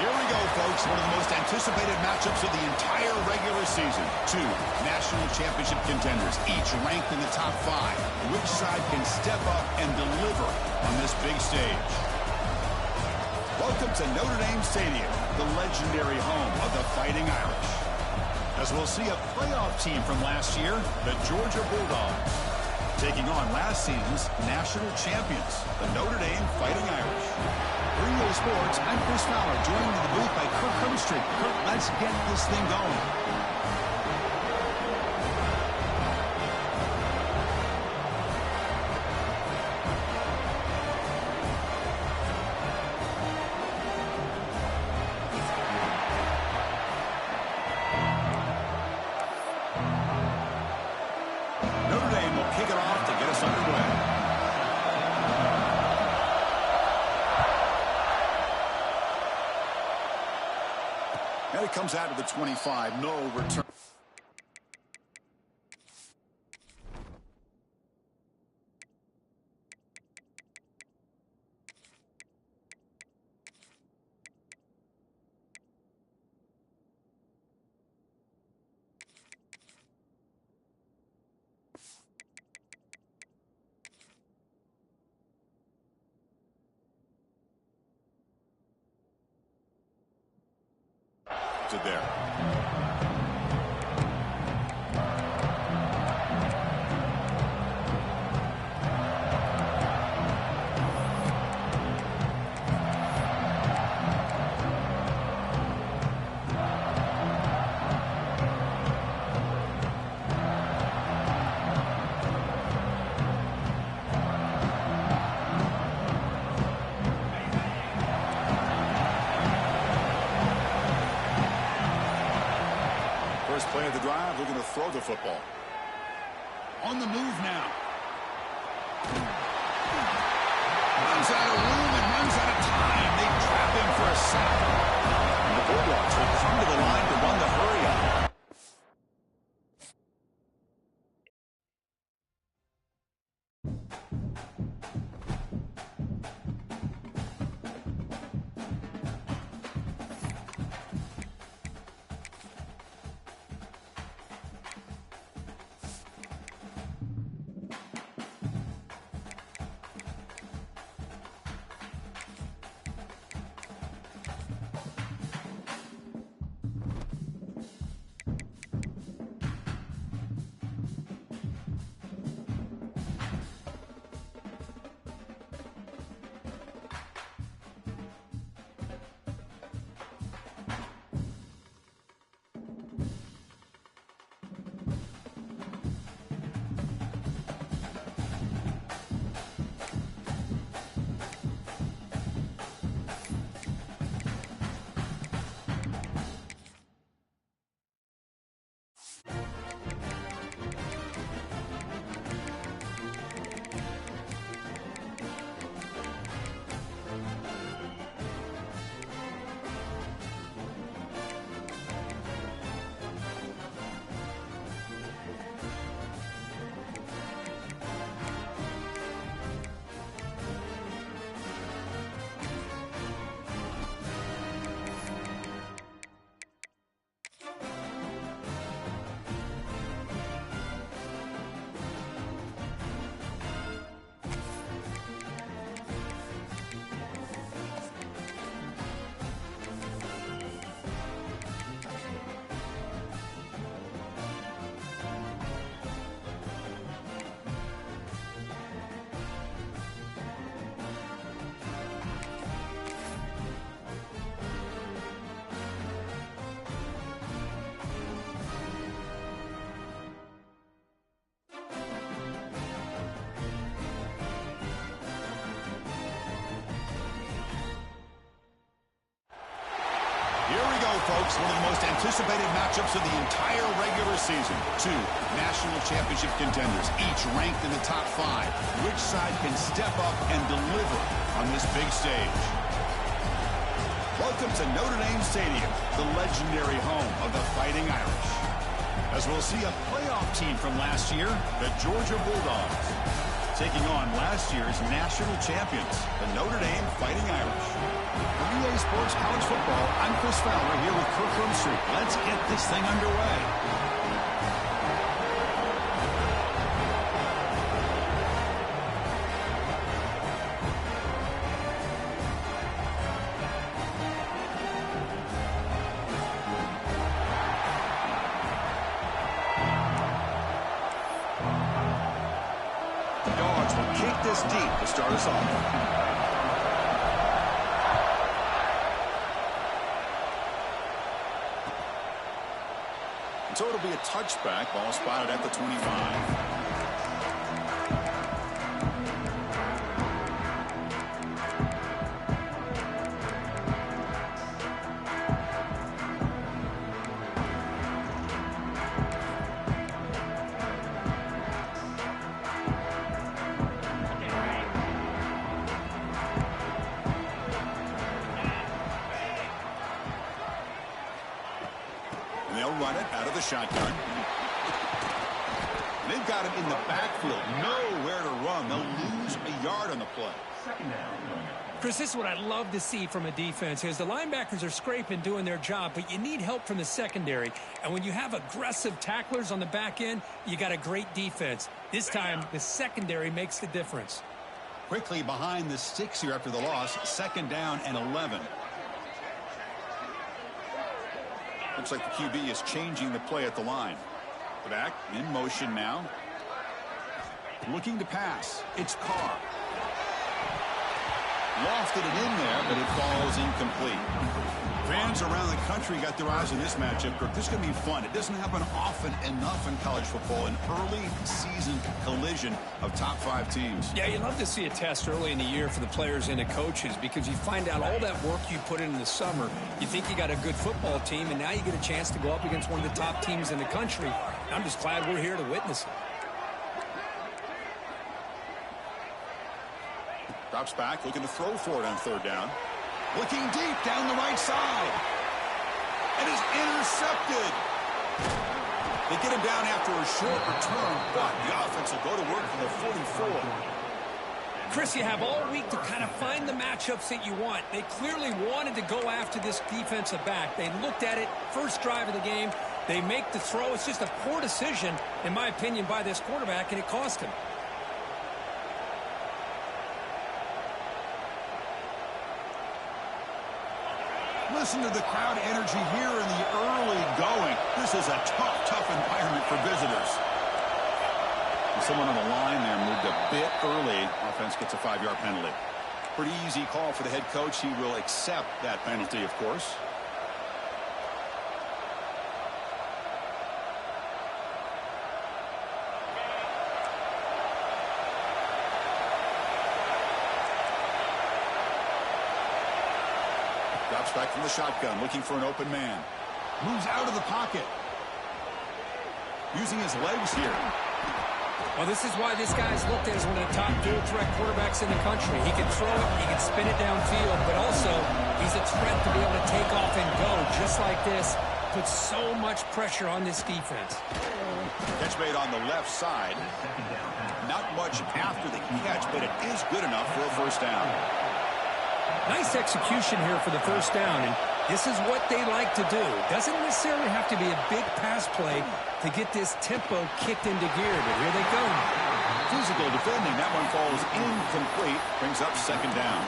Here we go, folks. One of the most anticipated matchups of the entire regular season. Two national championship contenders, each ranked in the top 5. Which side can step up and deliver on this big stage? Welcome to Notre Dame Stadium, the legendary home of the Fighting Irish. As we'll see a playoff team from last year, the Georgia Bulldogs, taking on last season's national champions, the Notre Dame Fighting Irish. For EA Sports, I'm Chris Fowler, joined in the booth by Kirk Hermstreet. Kirk, let's get this thing going. And it comes out of the 25, no return. There. Play of the drive, we're going to throw the football. On the move now. Runs out of room and runs out of time. They trap him for a sack. And the Bulldogs will come to the line to run the hurry up. Folks, one of the most anticipated matchups of the entire regular season. Two national championship contenders, each ranked in the top 5. Which side can step up and deliver on this big stage? Welcome to Notre Dame Stadium, the legendary home of the Fighting Irish. As we'll see a playoff team from last year, the Georgia Bulldogs, taking on last year's national champions, the Notre Dame Fighting Irish. For EA Sports College Football, I'm Chris Fowler here with Kirk Street. Let's get this thing underway. Kick this deep to start us off. And so it'll be a touchback. Ball spotted at the 25. And they'll run it out of the shotgun. And they've got him in the backfield. Nowhere to run. They'll lose a yard on the play. Chris, this is what I love to see from a defense is the linebackers are scraping, doing their job, but you need help from the secondary. And when you have aggressive tacklers on the back end, you got a great defense. This time, the secondary makes the difference. Quickly behind the sticks here after the loss. 2nd down and 11. Looks like the QB is changing the play at the line. Back in motion now. Looking to pass. It's Carr. Lofted it in there, but it falls incomplete. Fans around the country got their eyes on this matchup. This is going to be fun. It doesn't happen often enough in college football. An early season collision of top 5 teams. Yeah, you love to see a test early in the year for the players and the coaches because you find out all that work you put in the summer. You think you got a good football team, and now you get a chance to go up against one of the top teams in the country. I'm just glad we're here to witness it. Drops back, looking to throw for it on 3rd down. Looking deep down the right side. And is intercepted. They get him down after a short return, but the offense will go to work from the 44. Chris, you have all week to kind of find the matchups that you want. They clearly wanted to go after this defensive back. They looked at it, first drive of the game. They make the throw. It's just a poor decision, in my opinion, by this quarterback, and it cost him. Listen to the crowd energy here in the early going. This is a tough environment for visitors. And someone on the line there moved a bit early. Offense gets a 5-yard penalty. Pretty easy call for the head coach. He will accept that penalty, of course. Drops back from the shotgun, looking for an open man. Moves out of the pocket. Using his legs here. Well, this is why this guy's looked at as one of the top dual threat quarterbacks in the country. He can throw it, he can spin it downfield, but also he's a threat to be able to take off and go just like this. Puts so much pressure on this defense. Catch made on the left side. Not much after the catch, but it is good enough for a 1st down. Nice execution here for the 1st down, and this is what they like to do. Doesn't necessarily have to be a big pass play to get this tempo kicked into gear, but here they go. Physical defending. That one falls incomplete. Brings up 2nd down.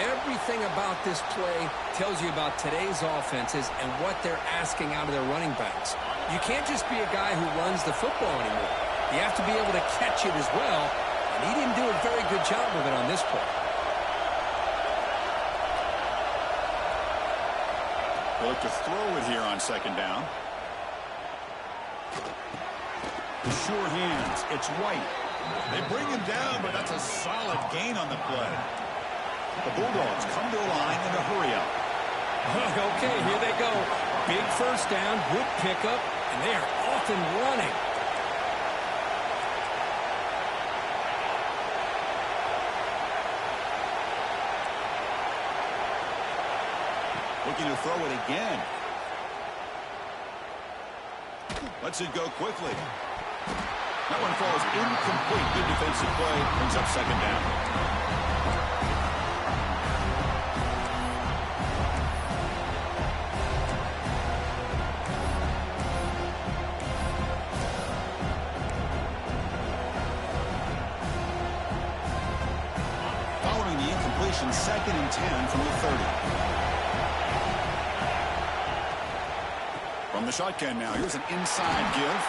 Everything about this play tells you about today's offenses and what they're asking out of their running backs. You can't just be a guy who runs the football anymore. You have to be able to catch it as well, and he didn't do a very good job of it on this play. They'll look to throw it here on 2nd down. The sure hands. It's White. They bring him down, but that's a solid gain on the play. The Bulldogs come to the line in a hurry up. Okay, here they go. Big 1st down, good pickup, and they are off and running. Looking to throw it again. Lets it go quickly. That one falls incomplete. Good defensive play. Brings up second down. Following the incompletion, 2nd and 10 from the 30. From the shotgun now, here's an inside give.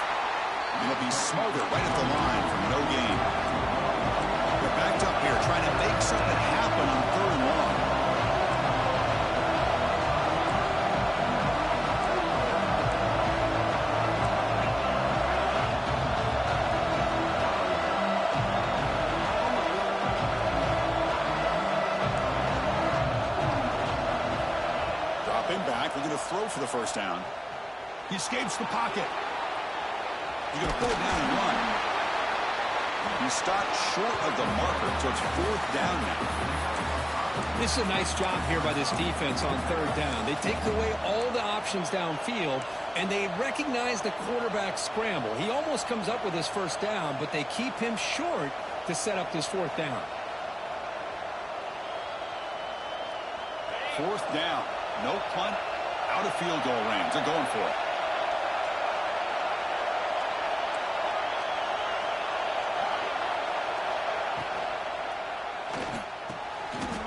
It'll be Smolder right at the line for no gain. They're backed up here trying to make something happen on 3rd and long. Dropping back, looking to throw for the first down. He escapes the pocket. He's going to pull it down and run. He stopped short of the marker, so it's 4th down now. This is a nice job here by this defense on 3rd down. They take away all the options downfield, and they recognize the quarterback scramble. He almost comes up with his first down, but they keep him short to set up this 4th down. 4th down. No punt. Out of field goal range. They're going for it.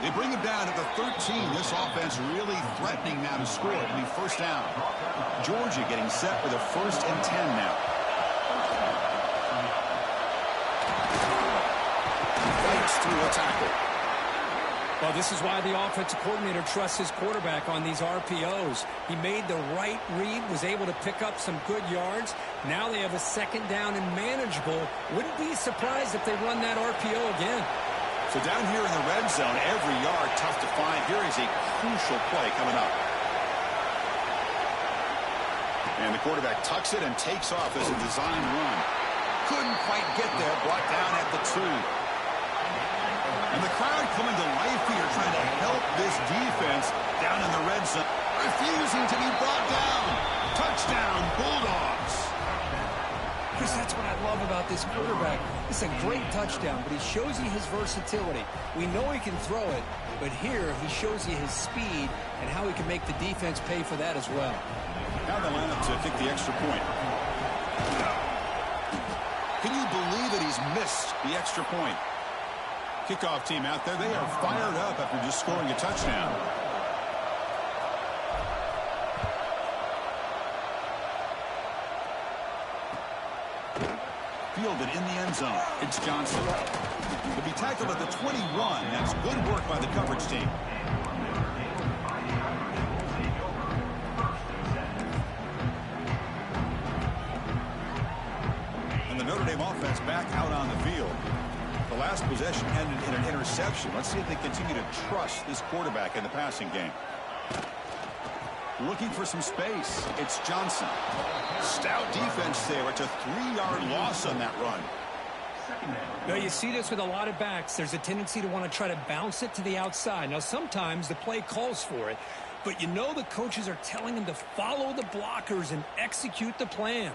They bring him down at the 13. This offense really threatening now to score. It'll be 1st down. Georgia getting set for the 1st and 10 now. Fights through a tackle. Well, this is why the offensive coordinator trusts his quarterback on these RPOs. He made the right read, was able to pick up some good yards. Now they have a 2nd down and manageable. Wouldn't be surprised if they run that RPO again. So down here in the red zone, every yard tough to find. Here is a crucial play coming up. And the quarterback tucks it and takes off as a design run. Couldn't quite get there, brought down at the 2. And the crowd coming to life here, trying to help this defense down in the red zone. Refusing to be brought down. Touchdown, Bulldogs. Chris, that's what I love about this quarterback. It's a great touchdown, but he shows you his versatility. We know he can throw it, but here he shows you his speed and how he can make the defense pay for that as well. Now the lineup to kick the extra point. Can you believe that he's missed the extra point? Kickoff team out there, they are fired up after just scoring a touchdown. Fielded in the end zone. It's Johnson. To be tackled at the 21. That's good work by the coverage team. And the Notre Dame offense back out on the field. The last possession ended in an interception. Let's see if they continue to trust this quarterback in the passing game. Looking for some space. It's Johnson. Stout defense there. It's a 3-yard loss on that run. Now, you see this with a lot of backs. There's a tendency to want to try to bounce it to the outside. Now, sometimes the play calls for it, but you know the coaches are telling them to follow the blockers and execute the plan.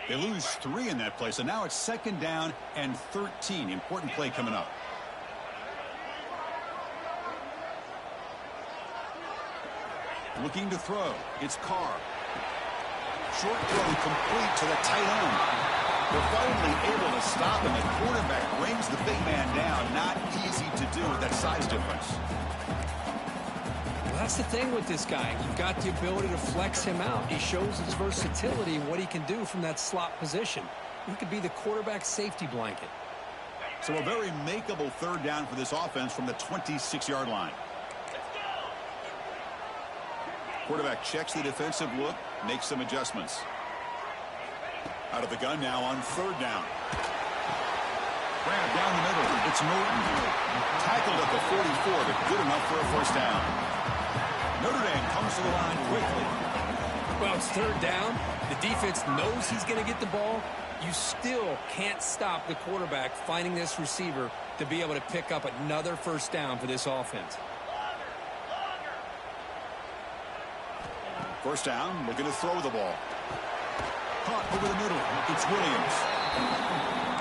They lose 3 in that play, so now it's 2nd down and 13. Important play coming up. Looking to throw. It's Carr. Short throw complete to the tight end. They're finally able to stop him. The quarterback brings the big man down. Not easy to do with that size difference. That's the thing with this guy. You've got the ability to flex him out. He shows his versatility and what he can do from that slot position. He could be the quarterback's safety blanket. So a very makeable 3rd down for this offense from the 26-yard line. Quarterback checks the defensive look, makes some adjustments. Out of the gun now on 3rd down. Grab down the middle. It's Norton. Tackled at the 44, but good enough for a 1st down. Notre Dame comes to the line quickly. Well, it's 3rd down. The defense knows he's going to get the ball. you still can't stop the quarterback finding this receiver to be able to pick up another first down for this offense. First down, looking to throw the ball. Caught over the middle. It's Williams.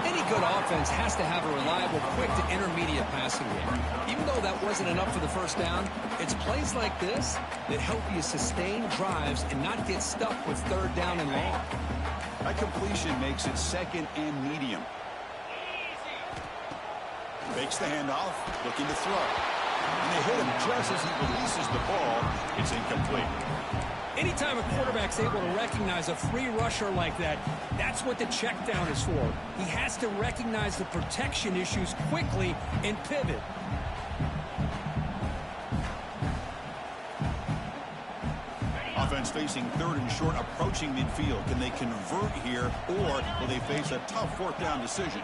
Any good offense has to have a reliable, quick to intermediate passing game. Even though that wasn't enough for the first down, it's plays like this that help you sustain drives and not get stuck with third down and long. That completion makes it second and medium. Fakes the handoff, looking to throw. And they hit him just as he releases the ball. It's incomplete. Anytime a quarterback's able to recognize a free rusher like that, that's what the check down is for. He has to recognize the protection issues quickly and pivot. Offense facing third and short, approaching midfield. Can they convert here, or will they face a tough fourth down decision?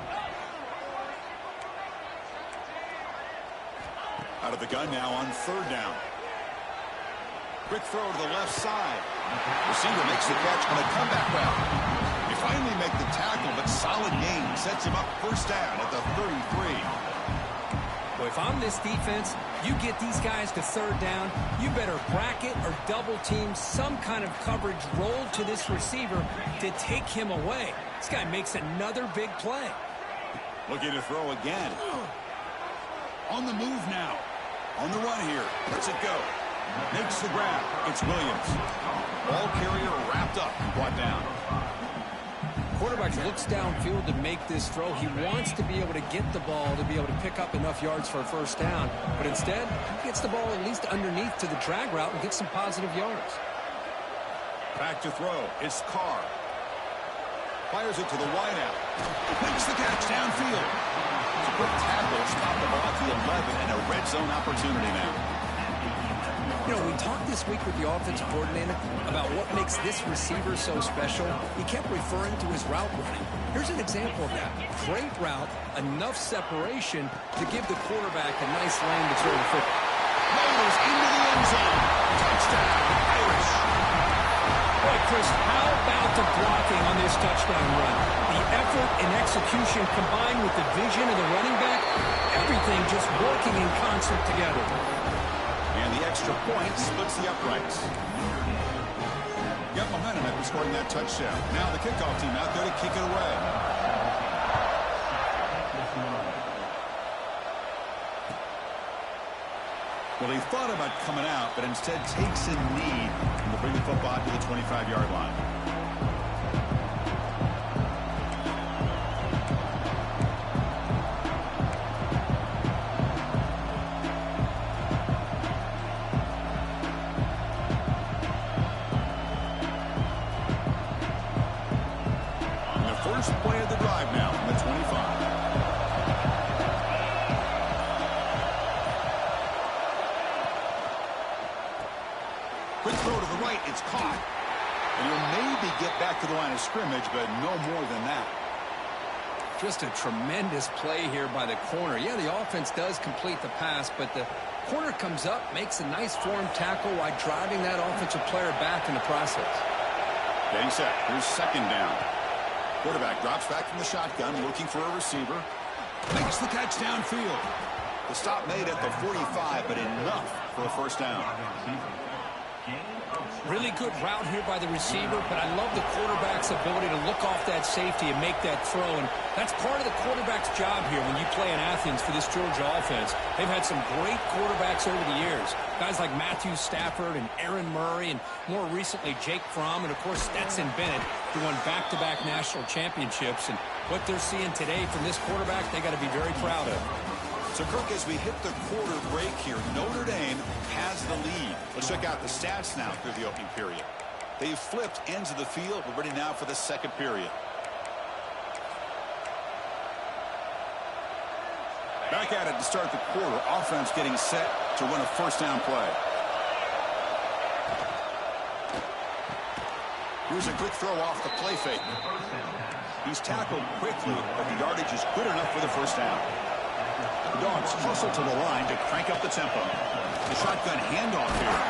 Out of the gun now on third down. Quick throw to the left side. Receiver makes the catch on a comeback route. They finally make the tackle, but solid gain sets him up first down at the 33. Well, if I'm this defense, you get these guys to third down, you better bracket or double team some kind of coverage roll to this receiver to take him away. This guy makes another big play. Looking to throw again. On the move now. On the run here. Lets it go. Makes the grab. It's Williams. Ball carrier wrapped up and brought down. Quarterback looks downfield to make this throw. He wants to be able to get the ball to be able to pick up enough yards for a first down. But instead, he gets the ball at least underneath to the drag route and gets some positive yards. Back to throw. It's Carr. Fires it to the wideout. Makes the catch downfield. It's a quick tackle. Stop the ball at the 11 and a red zone opportunity now. You know, we talked this week with the offensive coordinator about what makes this receiver so special. He kept referring to his route running. Here's an example of that. Great route, enough separation to give the quarterback a nice lane to throw the football. Motors into the end zone. Touchdown, Irish. Boy, Chris, how about the blocking on this touchdown run? The effort and execution combined with the vision of the running back, everything just working in concert together. And the extra point splits the uprights. Got momentum after scoring that touchdown. Now the kickoff team out there to kick it away. Well, he thought about coming out, but instead takes a knee and will bring the football to the 25-yard line. First play of the drive now from the 25. Quick throw to the right. It's caught. And he'll maybe get back to the line of scrimmage, but no more than that. Just a tremendous play here by the corner. Yeah, the offense does complete the pass, but the corner comes up, makes a nice form tackle while driving that offensive player back in the process. Getting set. Here's second down. Quarterback drops back from the shotgun, looking for a receiver. Makes the catch downfield. The stop made at the 45, but enough for a first down. Really good route here by the receiver, but I love the quarterback's ability to look off that safety and make that throw. And that's part of the quarterback's job here when you play in Athens for this Georgia offense. They've had some great quarterbacks over the years. Guys like Matthew Stafford and Aaron Murray, and more recently Jake Fromm, and of course Stetson Bennett, who won back-to-back national championships. And what they're seeing today from this quarterback, they got to be very proud of. So, Kirk, as we hit the quarter break here, Notre Dame has the lead. Let's check out the stats now through the opening period. They've flipped ends of the field. We're ready now for the second period. Back at it to start the quarter. Offense getting set to run a first down play. Here's a quick throw off the play fake. He's tackled quickly, but the yardage is good enough for the first down. The Dogs hustle to the line to crank up the tempo. The shotgun handoff here.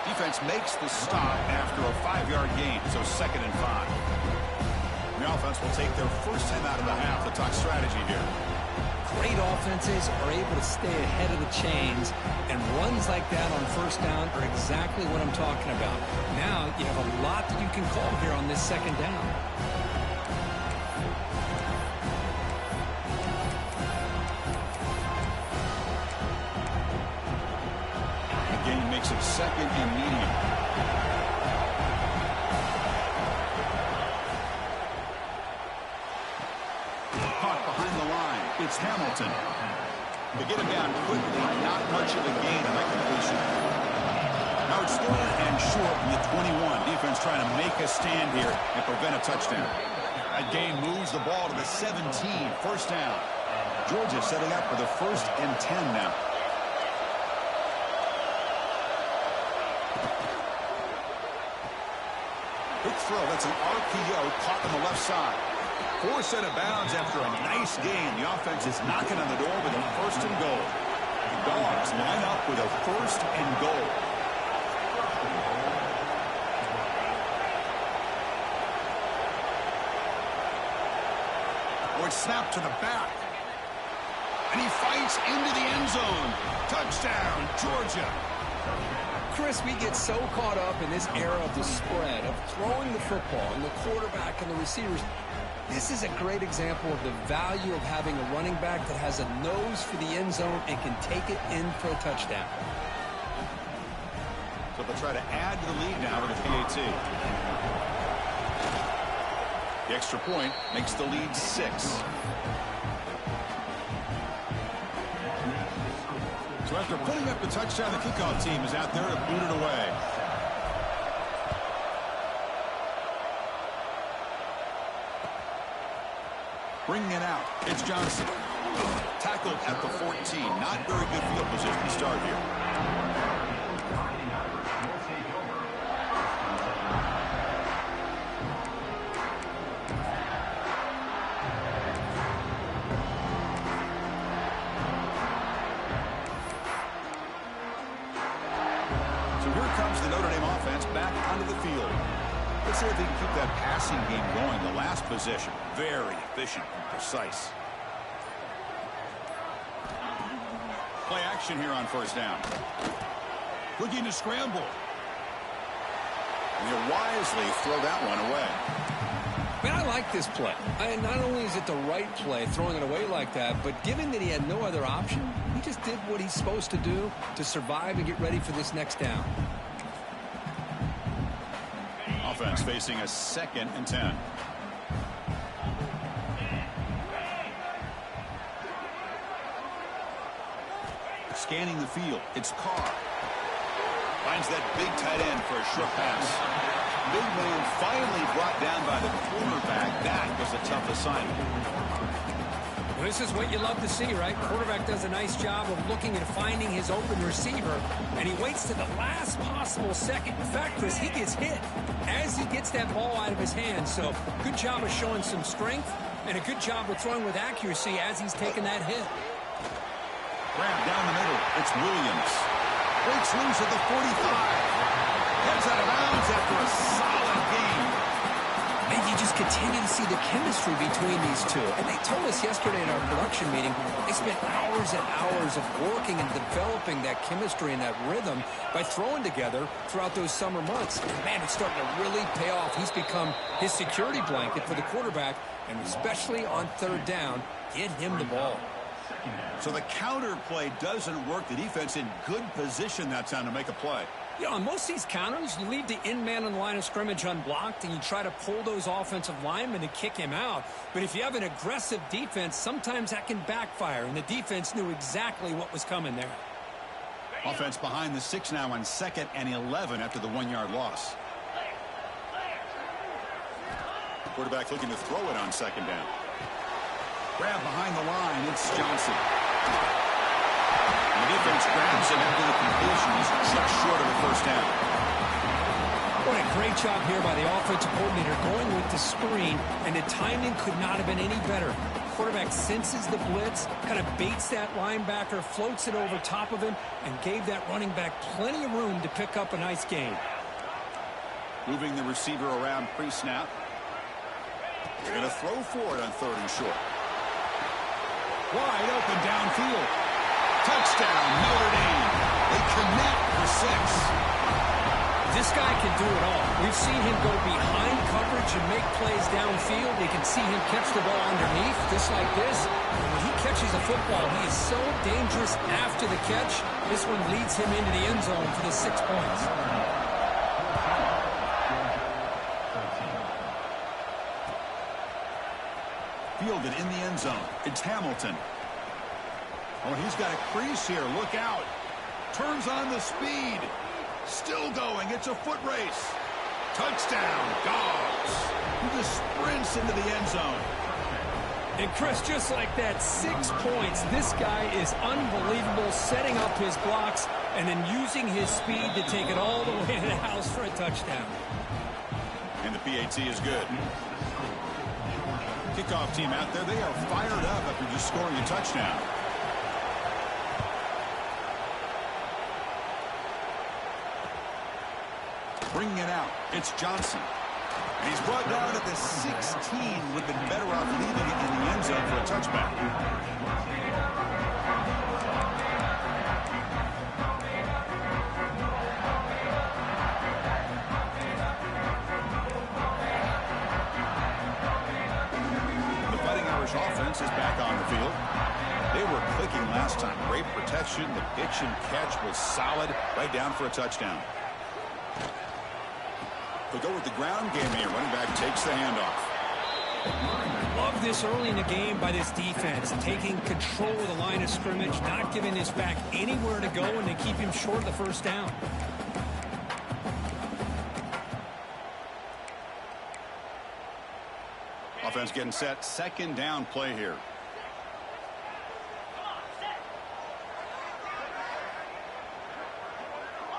Defense makes the stop after a 5-yard gain, so 2nd and 5. The offense will take their first time out of the half to talk strategy here. Great offenses are able to stay ahead of the chains, and runs like that on first down are exactly what I'm talking about. Now you have a lot that you can call here on this second down. The game makes it second and medium. Caught behind the line. It's Hamilton. They get him down quickly. Not much of a gain on that completion. Now it's third and short from the 21. Defense trying to make a stand here and prevent a touchdown. That gain moves the ball to the 17. First down. Georgia setting up for the 1st and 10 now. Quick throw. That's an RPO caught on the left side. Forced out of bounds after a nice gain. The offense is knocking on the door with a 1st and goal. The Dogs line up with a 1st and goal. Oh, it's snapped to the back. And he fights into the end zone. Touchdown, Georgia. Chris, we get so caught up in this era of the spread, of throwing the football, and the quarterback and the receivers. This is a great example of the value of having a running back that has a nose for the end zone and can take it in for a touchdown. So they'll try to add to the lead now with a PAT. The extra point makes the lead 6. So after putting up the touchdown, the kickoff team is out there to boot it away. Bringing it out, it's Johnson. Tackled at the 14. Not very good field position to start here. So here comes the Notre Dame offense back onto the field. Let's see if they can keep that passing game going. The last possession, very efficient and precise. Play action here on first down. Looking to scramble. And he'll wisely throw that one away. Man, I like this play. Not only is it the right play, throwing it away like that, but given that he had no other option, he just did what he's supposed to do to survive and get ready for this next down. Offense facing a 2nd and 10. Scanning the field, it's Carr. Finds that big tight end for a short pass. Big man finally brought down by the quarterback. That was a tough assignment. Well, this is what you love to see, right? Quarterback does a nice job of looking and finding his open receiver, and he waits to the last possible second. In fact, Chris, he gets hit as he gets that ball out of his hands. So good job of showing some strength and a good job of throwing with accuracy as he's taking that hit. Grab down the middle. It's Williams. Breaks loose at the 45. Heads out of bounds after a solid game. And you just continue to see the chemistry between these two. And they told us yesterday in our production meeting, they spent hours and hours of working and developing that chemistry and that rhythm by throwing together throughout those summer months. And man, it's starting to really pay off. He's become his security blanket for the quarterback, and especially on third down, get him the ball. So the counter play doesn't work. The defense in good position that time to make a play. You know, on most of these counters, you leave the in man on the line of scrimmage unblocked, and you try to pull those offensive linemen to kick him out. But if you have an aggressive defense, sometimes that can backfire, and the defense knew exactly what was coming there. Offense behind the 6 now on 2nd and 11 after the 1-yard loss. Quarterback looking to throw it on 2nd down. Grab behind the line, it's Johnson. And the defense grabs him after the completion. He's just short of a first down. What a great job here by the offensive coordinator going with the screen, and the timing could not have been any better. Quarterback senses the blitz, kind of baits that linebacker, floats it over top of him, and gave that running back plenty of room to pick up a nice gain. Moving the receiver around pre-snap. They're going to throw for it on 3rd and short. Wide open downfield. Touchdown, Notre Dame. They connect for 6. This guy can do it all. We've seen him go behind coverage and make plays downfield. We can see him catch the ball underneath, just like this. And when he catches a football, he is so dangerous after the catch. This one leads him into the end zone for the 6 points. Fielded in the end zone. It's Hamilton. Oh, he's got a crease here. Look out. Turns on the speed. Still going. It's a foot race. Touchdown, Dogs. He just sprints into the end zone. And Chris, just like that, 6 points. This guy is unbelievable, setting up his blocks and then using his speed to take it all the way to the house for a touchdown. And the PAT is good. Kickoff team out there, they are fired up after just scoring a touchdown. Bringing it out, it's Johnson. And he's brought down at the 16. Would have been better off leaving it in the end zone for a touchback. The Fighting Irish offense is back on the field. They were clicking last time. Great protection. The pitch and catch was solid. Right down for a touchdown. They'll go with the ground game here. Running back takes the handoff. Love this early in the game by this defense. Taking control of the line of scrimmage, not giving this back anywhere to go, and they keep him short of the first down. Offense getting set. 2nd down play here.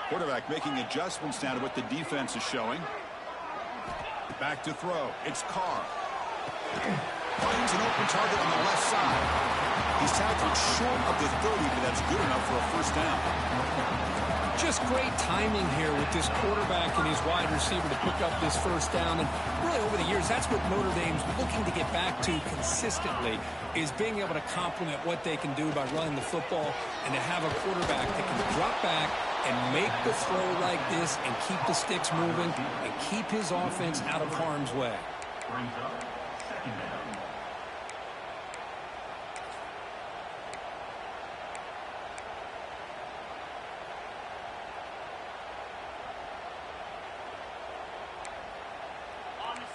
Quarterback making adjustments now to what the defense is showing. Back to throw. It's Carr. Finds an open target on the left side. He's tackled short of the 30, but that's good enough for a first down. Just great timing here with this quarterback and his wide receiver to pick up this first down. And really over the years, that's what Notre Dame's looking to get back to consistently, is being able to complement what they can do by running the football and to have a quarterback that can drop back and make the throw like this and keep the sticks moving and keep his offense out of harm's way.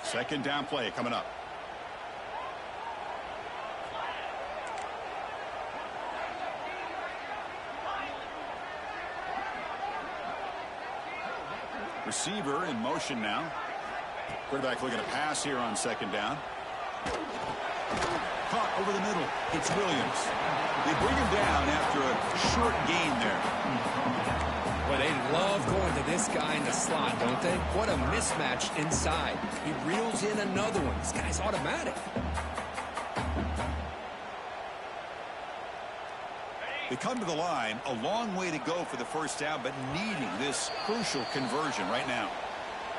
Second down play coming up. Receiver in motion now. Quarterback looking to pass here on 2nd down. Caught over the middle. It's Williams. They bring him down after a short gain there. Well, they love going to this guy in the slot, don't they? What a mismatch inside. He reels in another one. This guy's automatic. They come to the line, a long way to go for the first down, but needing this crucial conversion right now.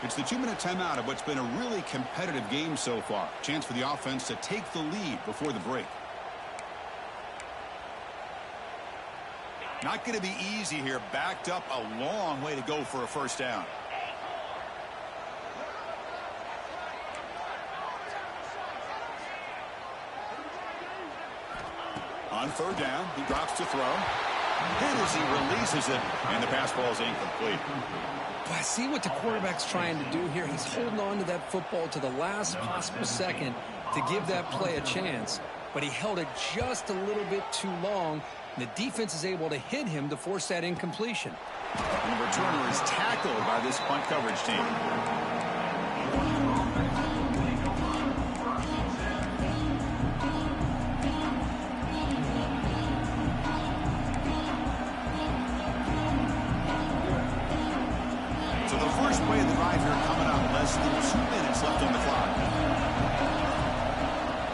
It's the 2-minute timeout of what's been a really competitive game so far. Chance for the offense to take the lead before the break. Not going to be easy here. Backed up a long way to go for a first down. On 3rd down, he drops to throw. Hit as he releases it, and the pass ball is incomplete. Well, I see what the quarterback's trying to do here. He's holding on to that football to the last possible second to give that play a chance. But he held it just a little bit too long. The defense is able to hit him to force that incompletion. And the returner is tackled by this punt coverage team. So the first play of the drive here coming up. Less than 2 minutes left on the clock.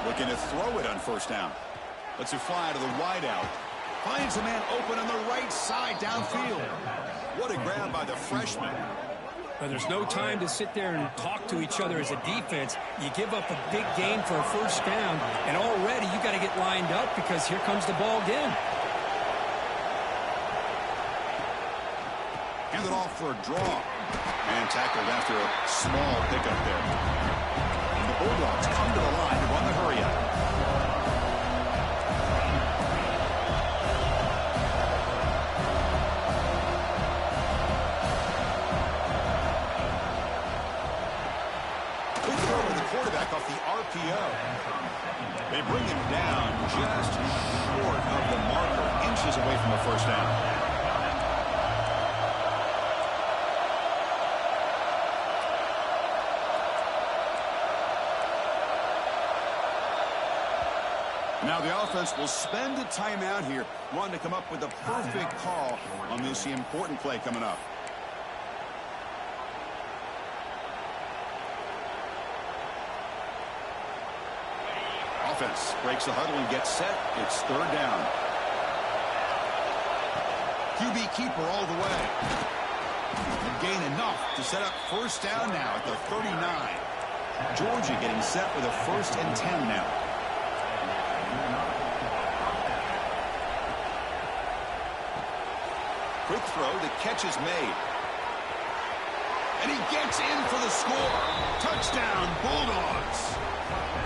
Looking to throw it on first down. Lets it fly to the wideout. Finds a man open on the right side downfield. What a grab by the freshman. But there's no time to sit there and talk to each other as a defense. You give up a big gain for a first down, and already you got to get lined up because here comes the ball again. Hand it off for a draw. And tackled after a small pickup there. And the Bulldogs come to the line to run the hurry-up. Good throw to the quarterback off the RPO. They bring him down just short of the marker, inches away from a first down. Now the offense will spend a timeout here, wanting to come up with the perfect call on this important play coming up. Offense breaks the huddle and gets set. It's third down. QB keeper all the way. And gain enough to set up first down now at the 39. Georgia getting set with a 1st and 10 now. Quick throw, the catch is made. And he gets in for the score. Touchdown, Bulldogs.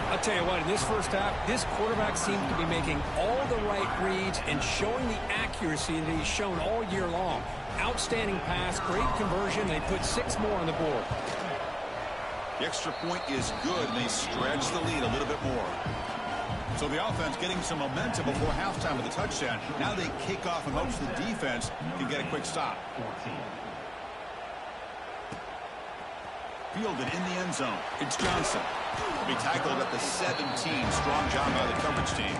I'll tell you what, in this first half, this quarterback seems to be making all the right reads and showing the accuracy that he's shown all year long. Outstanding pass, great conversion. They put 6 more on the board. The extra point is good, and they stretch the lead a little bit more. So the offense getting some momentum before halftime with a touchdown. Now they kick off and hopes the defense can get a quick stop. Fielded in the end zone. It's Johnson. Will be tackled at the 17. Strong job by the coverage team.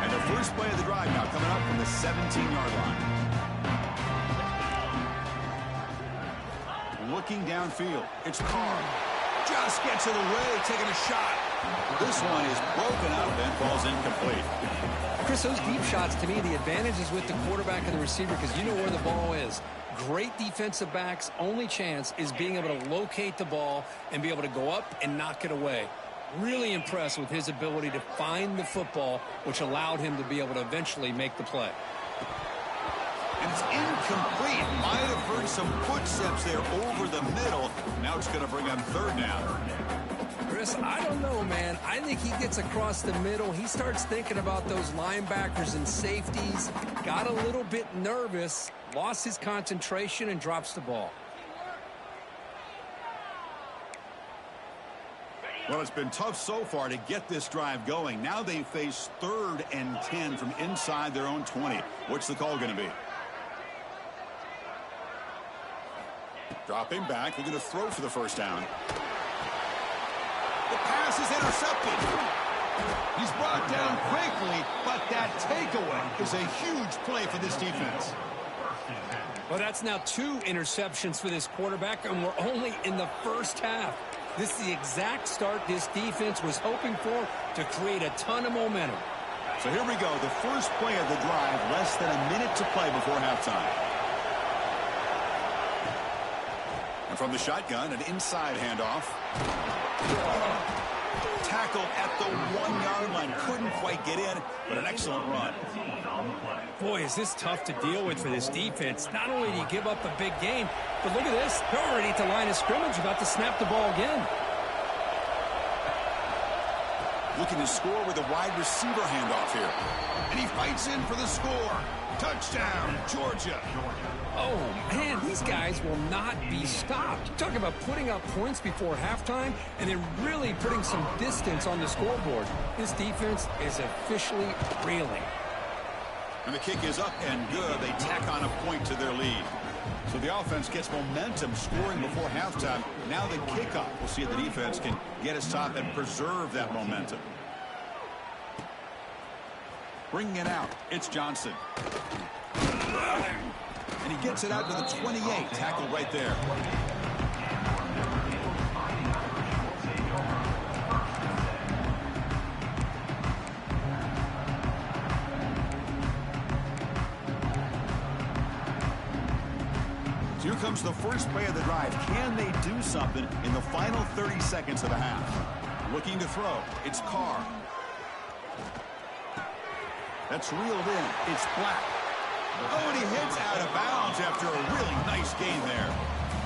And the first play of the drive now coming up from the 17-yard line. Looking downfield. It's Carr. Just gets it away, taking a shot. This one is broken up and falls incomplete. Chris, those deep shots, to me, the advantage is with the quarterback and the receiver because you know where the ball is. Great defensive backs' only chance is being able to locate the ball and be able to go up and knock it away. Really impressed with his ability to find the football, which allowed him to be able to eventually make the play. And it's incomplete. Might have heard some footsteps there over the middle. Now it's going to bring him third down. Chris, I don't know, man. I think he gets across the middle. He starts thinking about those linebackers and safeties. Got a little bit nervous, lost his concentration, and drops the ball. Well, it's been tough so far to get this drive going. Now they face 3rd and 10 from inside their own 20. What's the call going to be? Dropping back, looking to throw for the first down. The pass is intercepted. He's brought down quickly, but that takeaway is a huge play for this defense. Well, that's now 2 interceptions for this quarterback, and we're only in the first half. This is the exact start this defense was hoping for to create a ton of momentum. So here we go, the first play of the drive, less than a minute to play before halftime. And from the shotgun, an inside handoff. Tackled at the 1-yard line. Couldn't quite get in, but an excellent run. Boy, is this tough to deal with for this defense. Not only do you give up a big gain, but look at this. They're already at the line of scrimmage, about to snap the ball again. Looking to score with a wide receiver handoff here. And he fights in for the score. Touchdown, Georgia. Oh, man, these guys will not be stopped. You talk about putting up points before halftime and then really putting some distance on the scoreboard. This defense is officially reeling. And the kick is up and good. They tack on a point to their lead. So the offense gets momentum scoring before halftime. Now the kickoff. We'll see if the defense can get a stop and preserve that momentum. Bringing it out, it's Johnson. And he gets it out to the 28. Tackled right there. Here comes the first play of the drive. Can they do something in the final 30 seconds of the half? Looking to throw. It's Carr. That's reeled in. It's Black. Oh, and he hits out of bounds after a really nice gain there.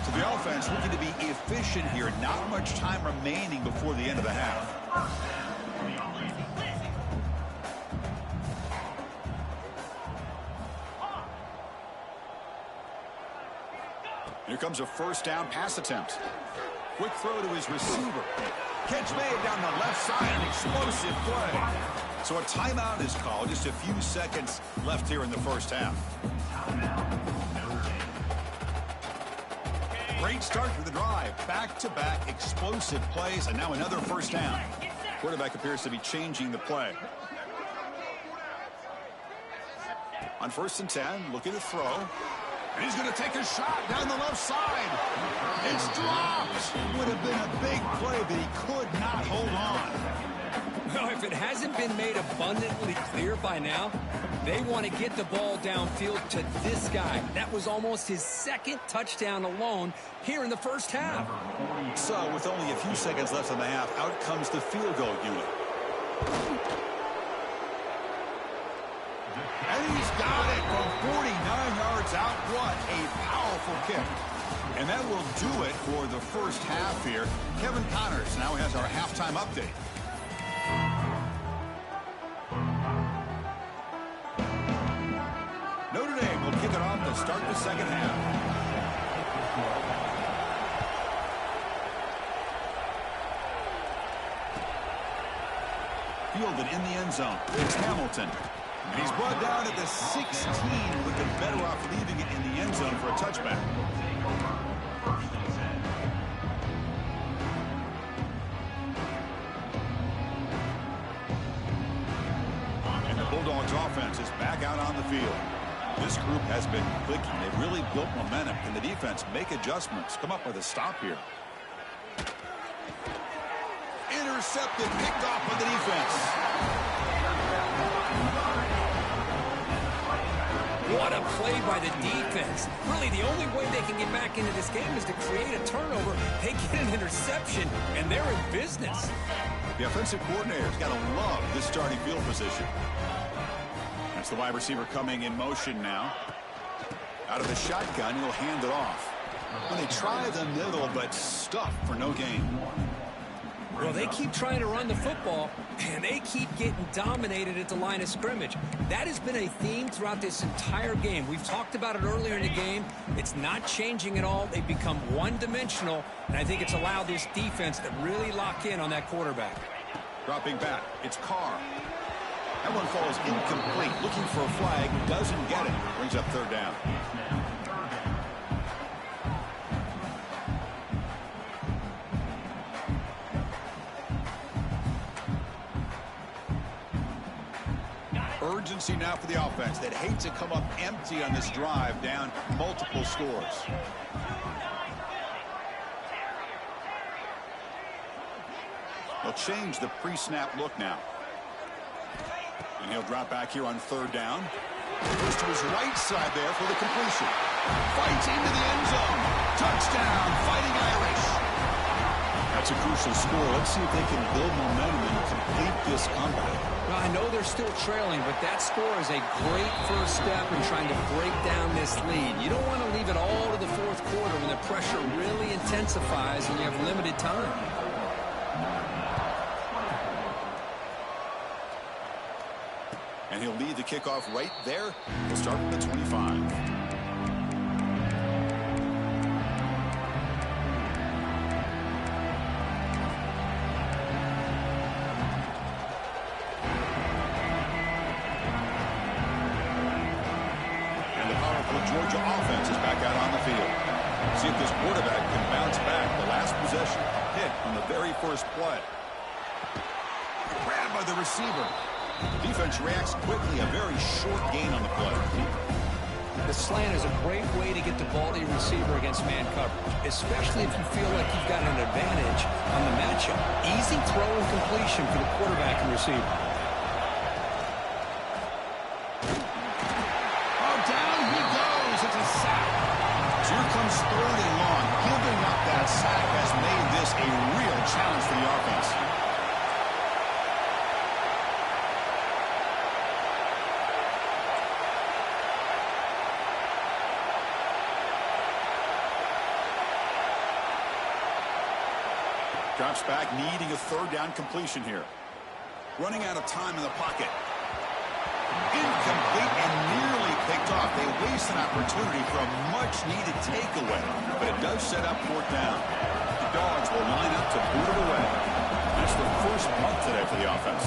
So the offense looking to be efficient here. Not much time remaining before the end of the half. Here comes a first down pass attempt. Quick throw to his receiver. Catch made down the left side. An explosive play. So a timeout is called. Just a few seconds left here in the first half. Great start to the drive. Back-to-back explosive plays, and now another first down. Quarterback appears to be changing the play. On 1st and 10, looking to throw. And he's going to take a shot down the left side. It's dropped. Would have been a big play, but he could not hold on. Well, if it hasn't been made abundantly clear by now, they want to get the ball downfield to this guy. That was almost his 2nd touchdown alone here in the first half. So, with only a few seconds left in the half, out comes the field goal unit. And he's got it from 49 yards out. What a powerful kick. And that will do it for the first half here. Kevin Connors now has our halftime update. Notre Dame will kick it off to start the second half. Fielded in the end zone. It's Hamilton. And he's brought down at the 16. Would have been better off leaving it in the end zone for a touchback. And the Bulldogs offense is back out on the field. This group has been clicking. They've really built momentum. Can the defense make adjustments? Come up with a stop here. Intercepted, picked off by the defense. What a play by the defense. Really, the only way they can get back into this game is to create a turnover. They get an interception, and they're in business. The offensive coordinator's got to love this starting field position. That's the wide receiver coming in motion now. Out of the shotgun, he'll hand it off. When they try the middle, but stuffed for no gain. Well, they keep trying to run the football, and they keep getting dominated at the line of scrimmage. That has been a theme throughout this entire game. We've talked about it earlier in the game. It's not changing at all. They've become one-dimensional, and I think it's allowed this defense to really lock in on that quarterback. Dropping back, it's Carr. That one falls incomplete. Looking for a flag, doesn't get it. Brings up 3rd down. Urgency now for the offense. They'd hate to come up empty on this drive, down multiple scores. They'll change the pre-snap look now. And he'll drop back here on 3rd down. Goes to his right side there for the completion. Fights into the end zone. Touchdown, Fighting Irish. That's a crucial score. Let's see if they can build momentum and complete this comeback. Well, I know they're still trailing, but that score is a great first step in trying to break down this lead. You don't want to leave it all to the 4th quarter when the pressure really intensifies and you have limited time. And he'll lead the kickoff right there. We'll start with the 25. Georgia offense is back out on the field. See if this quarterback can bounce back. The last possession hit on the very first play. Grabbed by the receiver. The defense reacts quickly. A very short gain on the play. The slant is a great way to get the ball to your receiver against man coverage, especially if you feel like you've got an advantage on the matchup. Easy throw and completion for the quarterback and receiver. Here comes 3rd and long. Giving up that sack has made this a real challenge for the offense. Drops back, needing a 3rd down completion here. Running out of time in the pocket. Incomplete and nearly picked off. They waste an opportunity for a much-needed takeaway, but it does set up 4th down. The Dogs will line up to boot it away. That's the first punt today for the offense.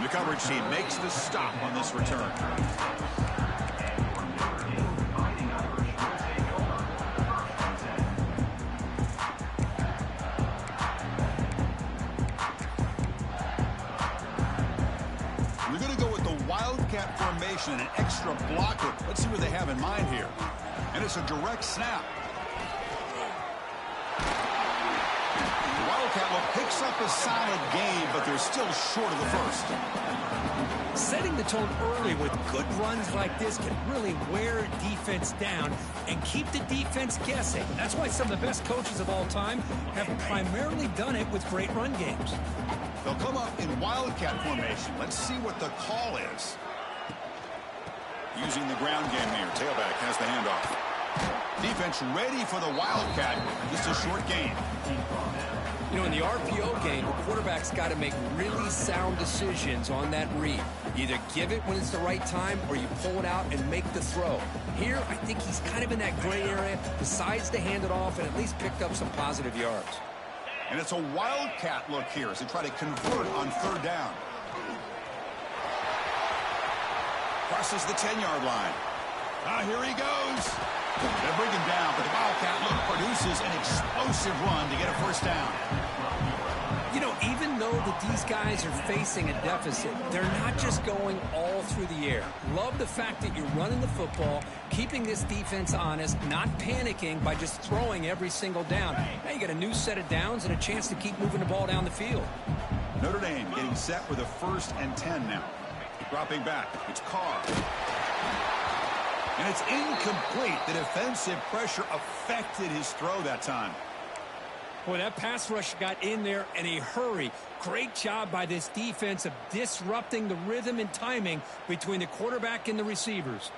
The coverage team makes the stop on this return. Formation and an extra blocker. Let's see what they have in mind here. And it's a direct snap. The Wildcat look picks up a solid gain, but they're still short of the first. Setting the tone early with good runs like this can really wear a defense down and keep the defense guessing. That's why some of the best coaches of all time have primarily done it with great run games. They'll come up in Wildcat formation. Let's see what the call is. Using the ground game here. Tailback has the handoff. Defense ready for the Wildcat. Just a short gain. You know, in the RPO game, the quarterback's got to make really sound decisions on that read. Either give it when it's the right time or you pull it out and make the throw. Here, I think he's kind of in that gray area, decides to hand it off and at least picked up some positive yards. And it's a Wildcat look here as they try to convert on 3rd down. Crosses the 10-yard line. Here he goes. They bring him down, but the Wildcat look produces an explosive run to get a 1st down. You know, even though that these guys are facing a deficit, they're not just going all through the air. Love the fact that you're running the football, keeping this defense honest, not panicking by just throwing every single down. Now you got a new set of downs and a chance to keep moving the ball down the field. Notre Dame getting set with a 1st and 10 now. Dropping back, it's Carr. And it's incomplete. The defensive pressure affected his throw that time. Boy, that pass rush got in there in a hurry. Great job by this defense of disrupting the rhythm and timing between the quarterback and the receivers.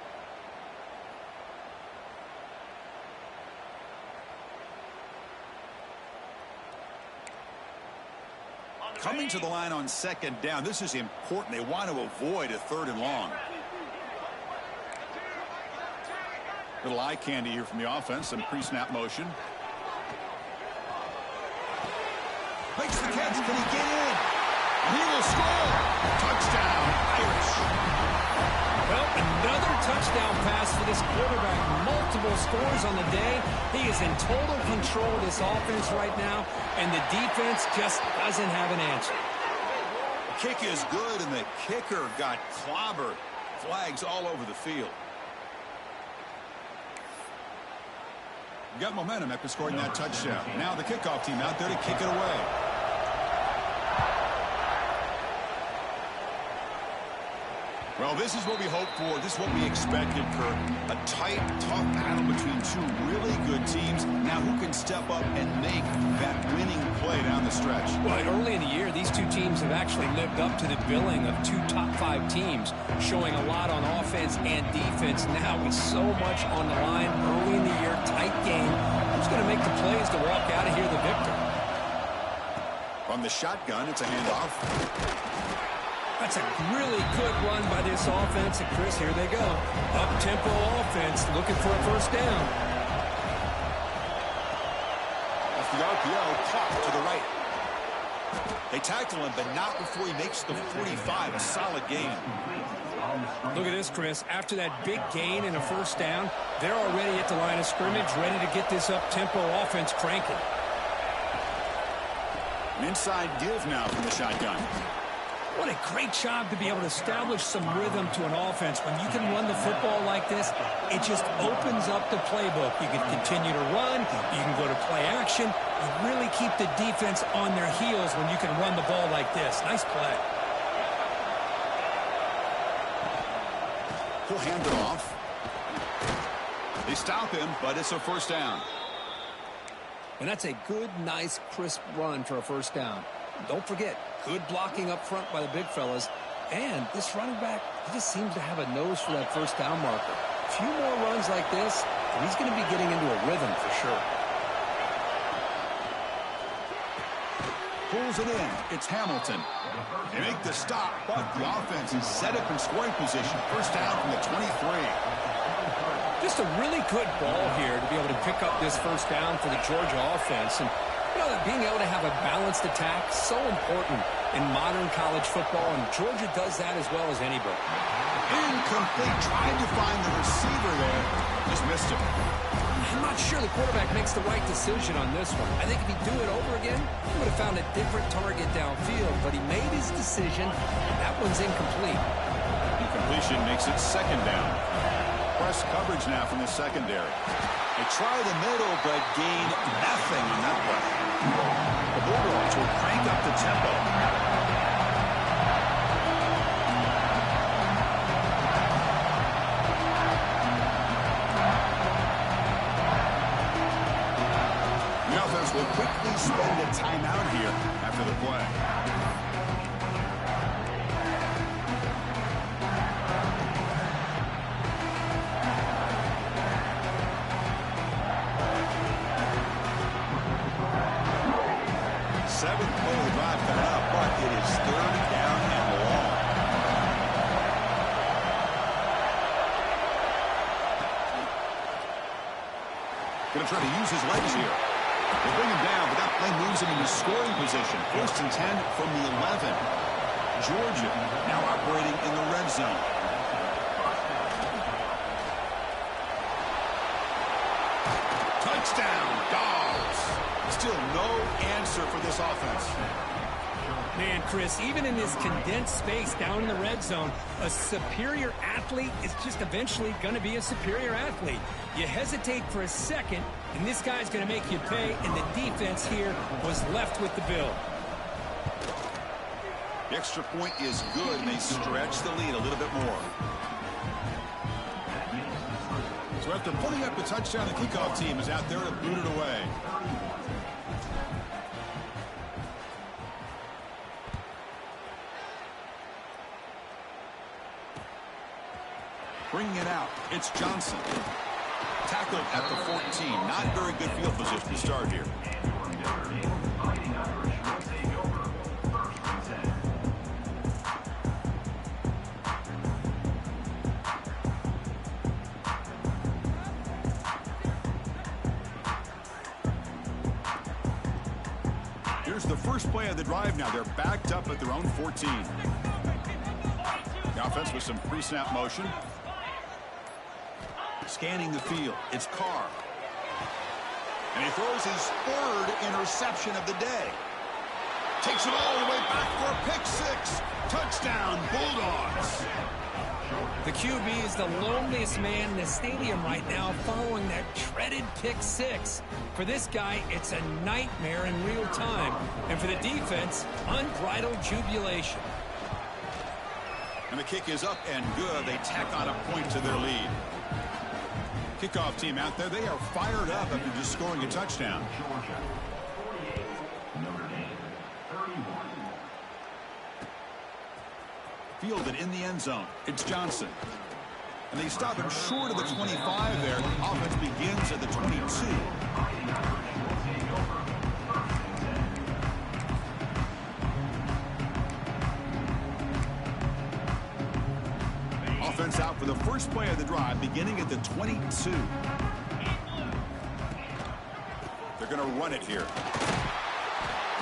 Coming to the line on 2nd down. This is important. They want to avoid a 3rd and long. Little eye candy here from the offense. Some pre-snap motion. Makes the catch. Can he get in? He will score. Touchdown, Irish. Well, another touchdown pass for this quarterback. Multiple scores on the day. He is in total control of this offense right now, and the defense just doesn't have an answer. The kick is good, and the kicker got clobbered. Flags all over the field. Got momentum after scoring that touchdown. Now the kickoff team out there to kick it away. Well, this is what we hoped for. This is what we expected, Kurt. A tight, tough battle between two really good teams. Now who can step up and make that winning play down the stretch? Well, early in the year, these two teams have actually lived up to the billing of 2 top 5 teams, showing a lot on offense and defense. Now with so much on the line early in the year, tight game, who's going to make the plays to walk out of here the victor? From the shotgun, it's a handoff. That's a really good run by this offense. And, Chris, here they go. Up-tempo offense looking for a 1st down. Off the RPO, caught to the right. They tackle him, but not before he makes the 45. A solid gain. Look at this, Chris. After that big gain and a 1st down, they're already at the line of scrimmage, ready to get this up-tempo offense cranking. An inside give now from the shotgun. What a great job to be able to establish some rhythm to an offense. When you can run the football like this, it just opens up the playbook. You can continue to run. You can go to play action. You really keep the defense on their heels when you can run the ball like this. Nice play. He'll hand it off. They stop him, but it's a first down. And that's a good, nice, crisp run for a first down. Don't forget, good blocking up front by the big fellas. And this running back, he just seems to have a nose for that first down marker. A few more runs like this, and he's going to be getting into a rhythm for sure. Pulls it in. It's Hamilton. They make the stop, but the offense is set up in scoring position. First down from the 23. Just a really good ball here to be able to pick up this first down for the Georgia offense. And, you know, being able to have a balanced attack, so important in modern college football, and Georgia does that as well as anybody. Incomplete. Trying to find the receiver there. Just missed him. I'm not sure the quarterback makes the right decision on this one. I think if he'd do it over again, he would have found a different target downfield, but he made his decision. That one's incomplete. Incompletion makes it second down. Press coverage now from the secondary. They try the middle, but gain nothing on that play. The Bulldogs will crank up the tempo. The offense will quickly spend a timeout here after the play. Seventh play of the drive coming up, but it is third down and long. Going to try to use his legs here. They bring him down, but that play moves him into scoring position. First and 10 from the 11. Georgia now operating in the red zone. Touchdown, Dogs. Still no answer for this offense. Man, Chris, even in this condensed space down in the red zone, a superior athlete is just eventually going to be a superior athlete. You hesitate for a second, and this guy's going to make you pay, and the defense here was left with the bill. The extra point is good, and they stretch the lead a little bit more. So after pulling up the touchdown, the kickoff team is out there to boot it away. Bringing it out, it's Johnson. Tackled at the 14. Not very good field position to start here. Here's the first play of the drive now. They're backed up at their own 14. The offense with some pre-snap motion. Scanning the field, it's Carr. And he throws his third interception of the day. Takes it all the way back for a pick six. Touchdown, Bulldogs. The QB is the loneliest man in the stadium right now following that dreaded pick six. For this guy, it's a nightmare in real time. And for the defense, unbridled jubilation. And the kick is up and good. They tack on a point to their lead. Kickoff team out there, they are fired up after just scoring a touchdown. Fielded in the end zone. It's Johnson. And they stop him short of the 25 there. Offense begins at the 22. Offense out for the first play of the drive, beginning at the 22. They're going to run it here.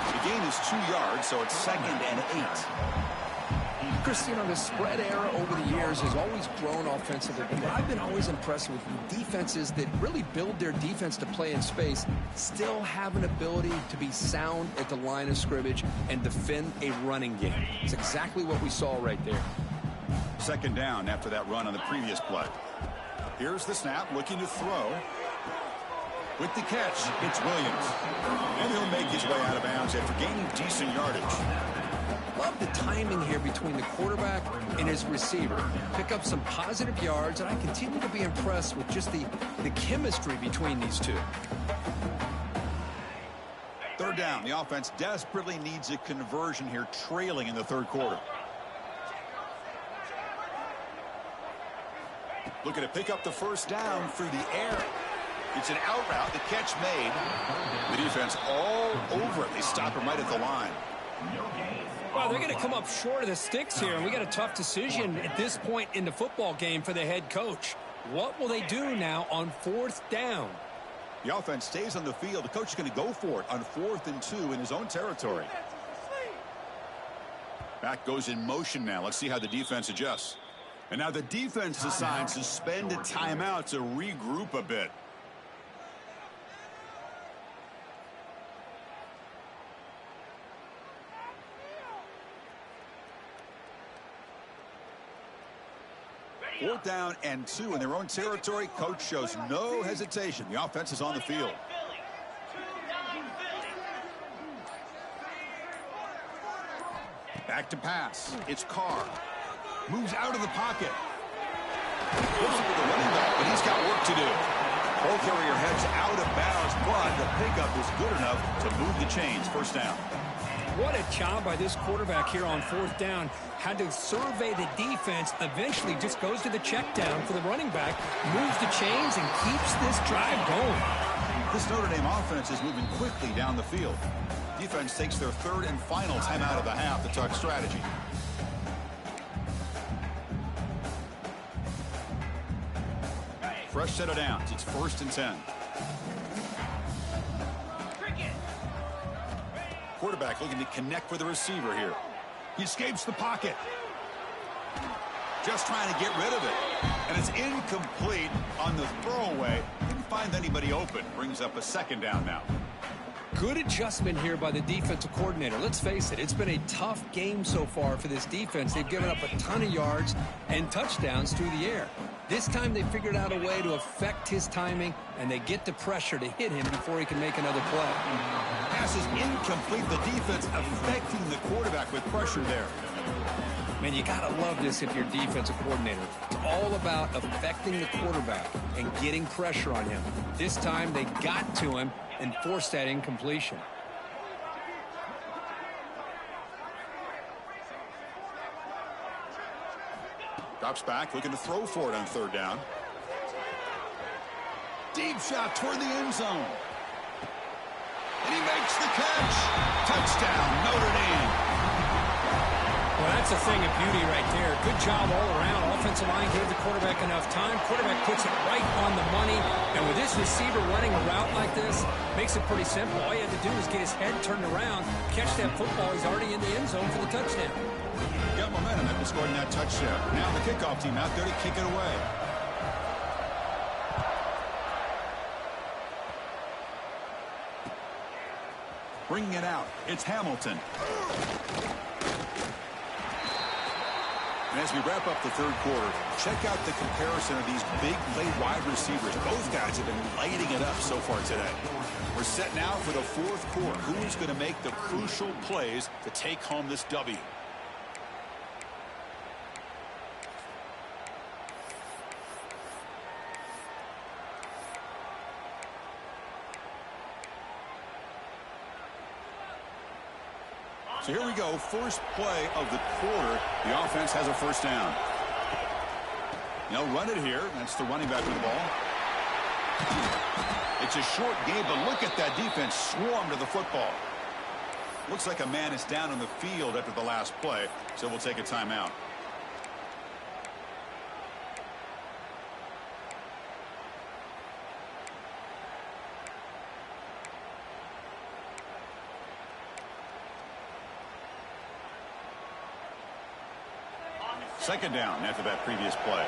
The gain is 2 yards, so it's 2nd and 8. Chris, you know, the spread era over the years has always grown offensively. But I've been always impressed with defenses that really build their defense to play in space, still have an ability to be sound at the line of scrimmage and defend a running game. It's exactly what we saw right there. 2nd down after that run on the previous play. Here's the snap, looking to throw. With the catch, it's Williams. And he'll make his way out of bounds after gaining decent yardage. love the timing here between the quarterback and his receiver. Pick up some positive yards, and I continue to be impressed with just the chemistry between these two. Third down. The offense desperately needs a conversion here, trailing in the third quarter. Looking to pick up the first down through the air. It's an out route. The catch made. The defense all over it. They stop him right at the line. Well, they're going to come up short of the sticks here, and we got a tough decision at this point in the football game for the head coach. What will they do now on fourth down? The offense stays on the field. The coach is going to go for it on 4th and 2 in his own territory. Back goes in motion now. Let's see how the defense adjusts. And now the defense decides to spend a timeout to regroup a bit. Fourth down and 2 in their own territory. Coach shows no hesitation. The offense is on the field. Back to pass. It's Carr. Moves out of the pocket. Looks at the running back, but he's got work to do. Ball carrier heads out of bounds, but the pickup is good enough to move the chains. First down. What a job by this quarterback here on fourth down. Had to survey the defense. Eventually just goes to the check down for the running back. Moves the chains and keeps this drive going. This Notre Dame offense is moving quickly down the field. Defense takes their third and final timeout of the half to talk strategy. Fresh set of downs. It's 1st and 10. Quarterback looking to connect with the receiver here. He escapes the pocket. Just trying to get rid of it. And it's incomplete on the throwaway. Didn't find anybody open. Brings up a 2nd down now. Good adjustment here by the defensive coordinator. Let's face it, it's been a tough game so far for this defense. They've given up a ton of yards and touchdowns through the air. This time they figured out a way to affect his timing, and they get the pressure to hit him before he can make another play. Pass is incomplete. The defense affecting the quarterback with pressure there. Man, you got to love this if you're defensive coordinator. It's all about affecting the quarterback and getting pressure on him. This time they got to him and forced that incompletion. Drops back, looking to throw for it on 3rd down. Deep shot toward the end zone. And he makes the catch. Touchdown, Notre Dame. Well, that's a thing of beauty right there. Good job all around. Offensive line gave the quarterback enough time. Quarterback puts it right on the money. And with this receiver running a route like this, makes it pretty simple. All he had to do is get his head turned around, catch that football. He's already in the end zone for the touchdown. Got momentum after scoring that touchdown. Now the kickoff team out there to kick it away. Bringing it out, it's Hamilton. And as we wrap up the third quarter, check out the comparison of these big play wide receivers. Both guys have been lighting it up so far today. We're set now for the fourth quarter. Who is going to make the crucial plays to take home this W? So here we go, first play of the quarter. The offense has a first down. They'll run it here. That's the running back with the ball. It's a short game, but look at that defense swarm to the football. Looks like a man is down on the field after the last play, so we'll take a timeout. Second down after that previous play.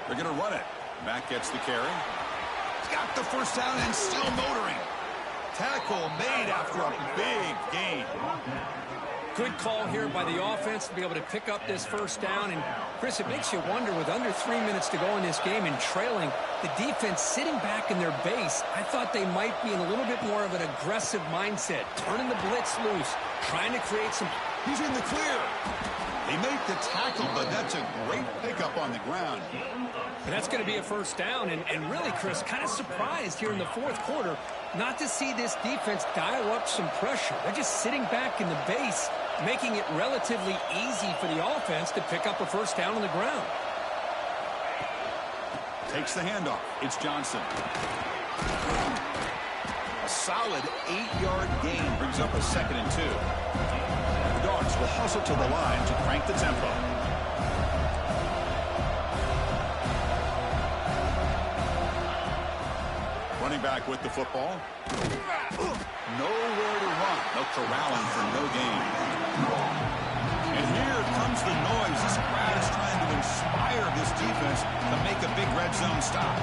They're going to run it. Mack gets the carry. He's got the first down and still motoring. Tackle made after a big gain. Good call here by the offense to be able to pick up this first down. And, Chris, it makes you wonder, with under 3 minutes to go in this game and trailing, the defense sitting back in their base, I thought they might be in a little bit more of an aggressive mindset, turning the blitz loose, trying to create some... He's in the clear. They make the tackle, but that's a great pickup on the ground. And that's going to be a first down. And really, Chris, kind of surprised here in the fourth quarter not to see this defense dial up some pressure. They're just sitting back in the base, making it relatively easy for the offense to pick up a first down on the ground. Takes the handoff. It's Johnson. A solid 8-yard gain brings up a 2nd and 2. The Dogs will hustle to the line to crank the tempo. Running back with the football. Nowhere to run. No corralling for no gain. And here comes the noise. This crowd is trying to inspire this defense to make a big red zone stop.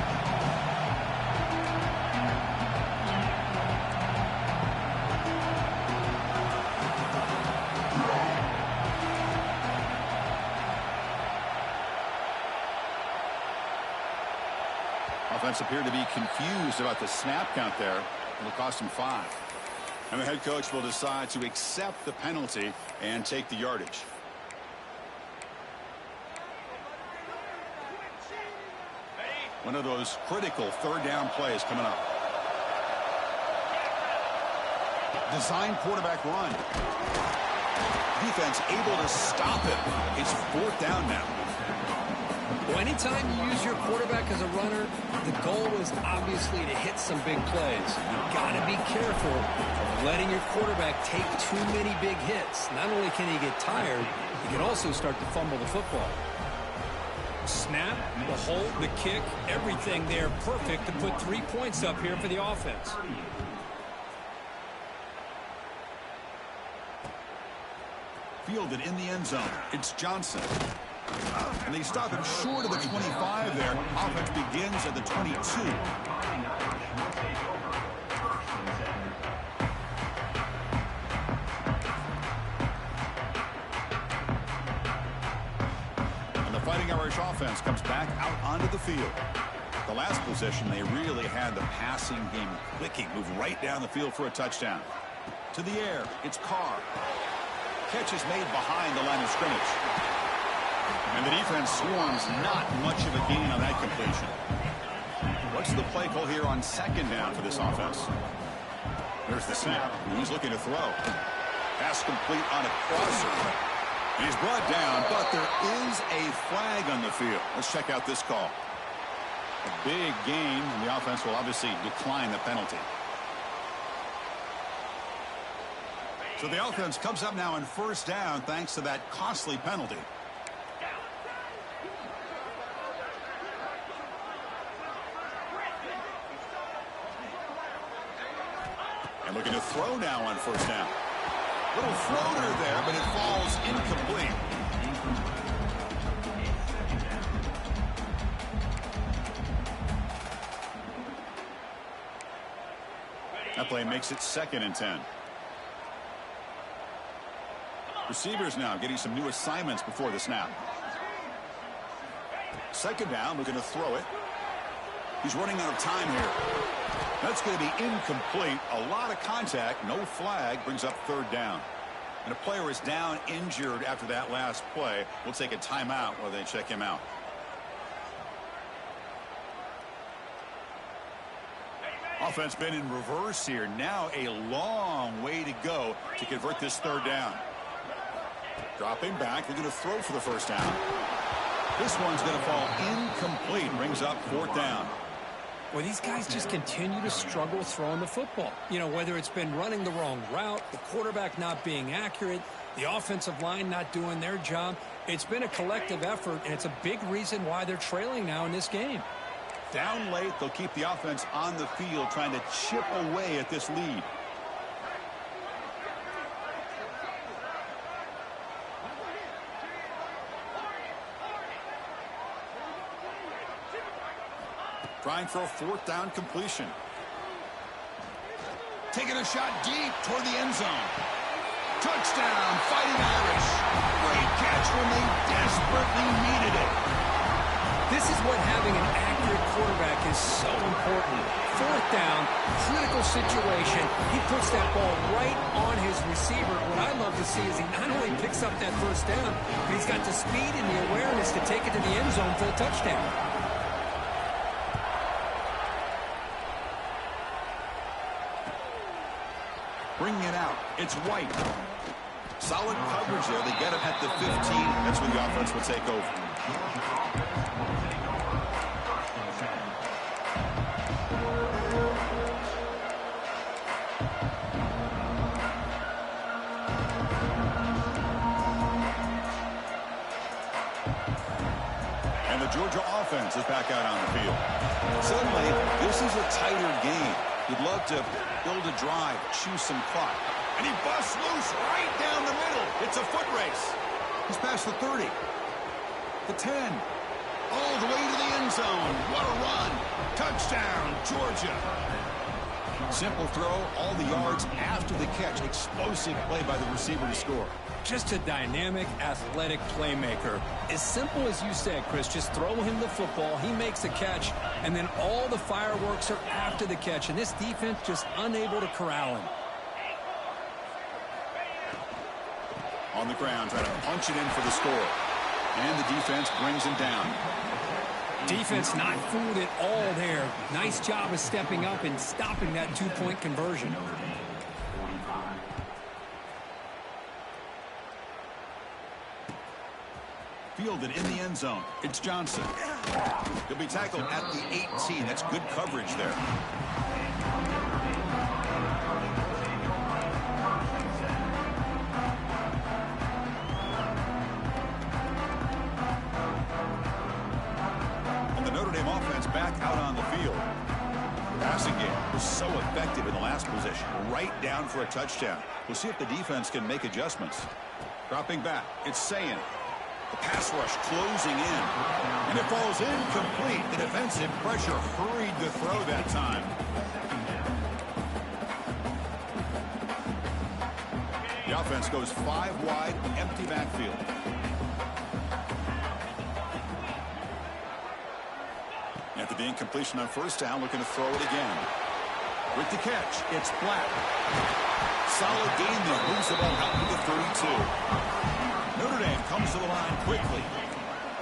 Offense appeared to be confused about the snap count there. It'll cost him 5. And the head coach will decide to accept the penalty and take the yardage. One of those critical 3rd down plays coming up. Design quarterback run. Defense able to stop it. It's 4th down now. Well, anytime you use your quarterback as a runner, the goal is obviously to hit some big plays. You've got to be careful of letting your quarterback take too many big hits. Not only can he get tired, he can also start to fumble the football. Snap, the hold, the kick, everything there perfect to put 3 points up here for the offense. Fielded in the end zone. It's Johnson. And they stop him short of the 25 there. Offense begins at the 22. And the Fighting Irish offense comes back out onto the field. The last possession, they really had the passing game clicking. Move right down the field for a touchdown. To the air, it's Carr. Catch is made behind the line of scrimmage. And the defense swarms, not much of a gain on that completion. What's the play call here on 2nd down for this offense? There's the snap. He's looking to throw. Pass complete on a crosser. He's brought down, but there is a flag on the field. Let's check out this call. A big gain, and the offense will obviously decline the penalty. So the offense comes up now on 1st down thanks to that costly penalty. And looking to throw now on 1st down. Little floater there, but it falls incomplete. That play makes it 2nd and 10. Receivers now getting some new assignments before the snap. 2nd down, looking to throw it. He's running out of time here. That's going to be incomplete. A lot of contact, no flag, brings up 3rd down. And a player is down injured after that last play. We'll take a timeout while they check him out. Offense been in reverse here. Now a long way to go to convert this 3rd down. Dropping back, they're going to throw for the 1st down. This one's going to fall incomplete. Brings up 4th down. Well, these guys just continue to struggle throwing the football. You know, whether it's been running the wrong route, the quarterback not being accurate, the offensive line not doing their job. It's been a collective effort, and it's a big reason why they're trailing now in this game. Down late, they'll keep the offense on the field trying to chip away at this lead. Trying for a 4th down completion. Taking a shot deep toward the end zone. Touchdown, Fighting Irish. Great catch when they desperately needed it. This is what having an accurate quarterback is so important. Fourth down, critical situation. He puts that ball right on his receiver. What I love to see is he not only picks up that first down, but he's got the speed and the awareness to take it to the end zone for a touchdown. Bringing it out. It's White. Solid coverage there. They get him at the 15. That's when the offense will take over. And the Georgia offense is back out on the field. Suddenly, this is a tighter game. You'd love to build a drive, choose some clock. And he busts loose right down the middle. It's a foot race. He's past the 30. The 10. All the way to the end zone. What a run. Touchdown, Georgia. Simple throw, all the yards after the catch. Explosive play by the receiver to score. Just a dynamic, athletic playmaker. As simple as you said, Chris, just throw him the football, he makes a catch, and then all the fireworks are after the catch, and this defense just unable to corral him. On the ground, trying to punch it in for the score. And the defense brings him down. Defense not fooled at all there. Nice job of stepping up and stopping that two-point conversion. Fielded in the end zone. It's Johnson. He'll be tackled at the 18. That's good coverage there. And the Notre Dame offense back out on the field. The passing game was so effective in the last possession. Right down for a touchdown. We'll see if the defense can make adjustments. Dropping back. It's Sayin. The pass rush closing in. And it falls incomplete. The defensive pressure hurried the throw that time. The offense goes 5 wide, empty backfield. After the incompletion on first down, looking to throw it again. With the catch, it's Black. Solid gain there. Moves the ball out to the 32. Notre Dame comes to the line quickly.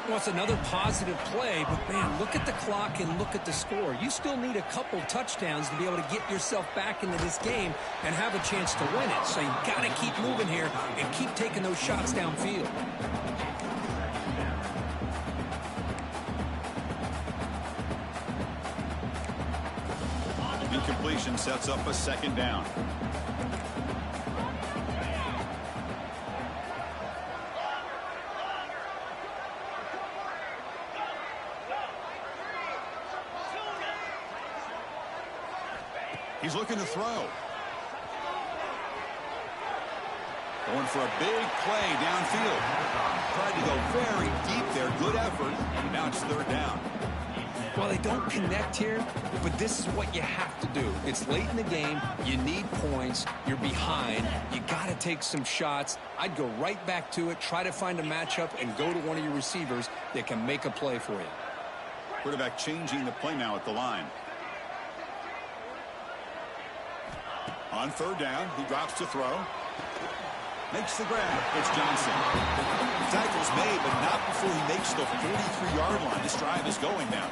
Well, it's another positive play, but, man, look at the clock and look at the score. You still need a couple touchdowns to be able to get yourself back into this game and have a chance to win it. So you've got to keep moving here and keep taking those shots downfield. Incompletion sets up a second down. He's looking to throw. Going for a big play downfield. Tried to go very deep there. Good effort. And now it's third down. Well, they don't connect here, but this is what you have to do. It's late in the game. You need points. You're behind. You got to take some shots. I'd go right back to it, try to find a matchup, and go to one of your receivers that can make a play for you. Quarterback changing the play now at the line. On third down, he drops to throw. Makes the grab. It's Johnson. The tackle's made, but not before he makes the 43-yard line. This drive is going now.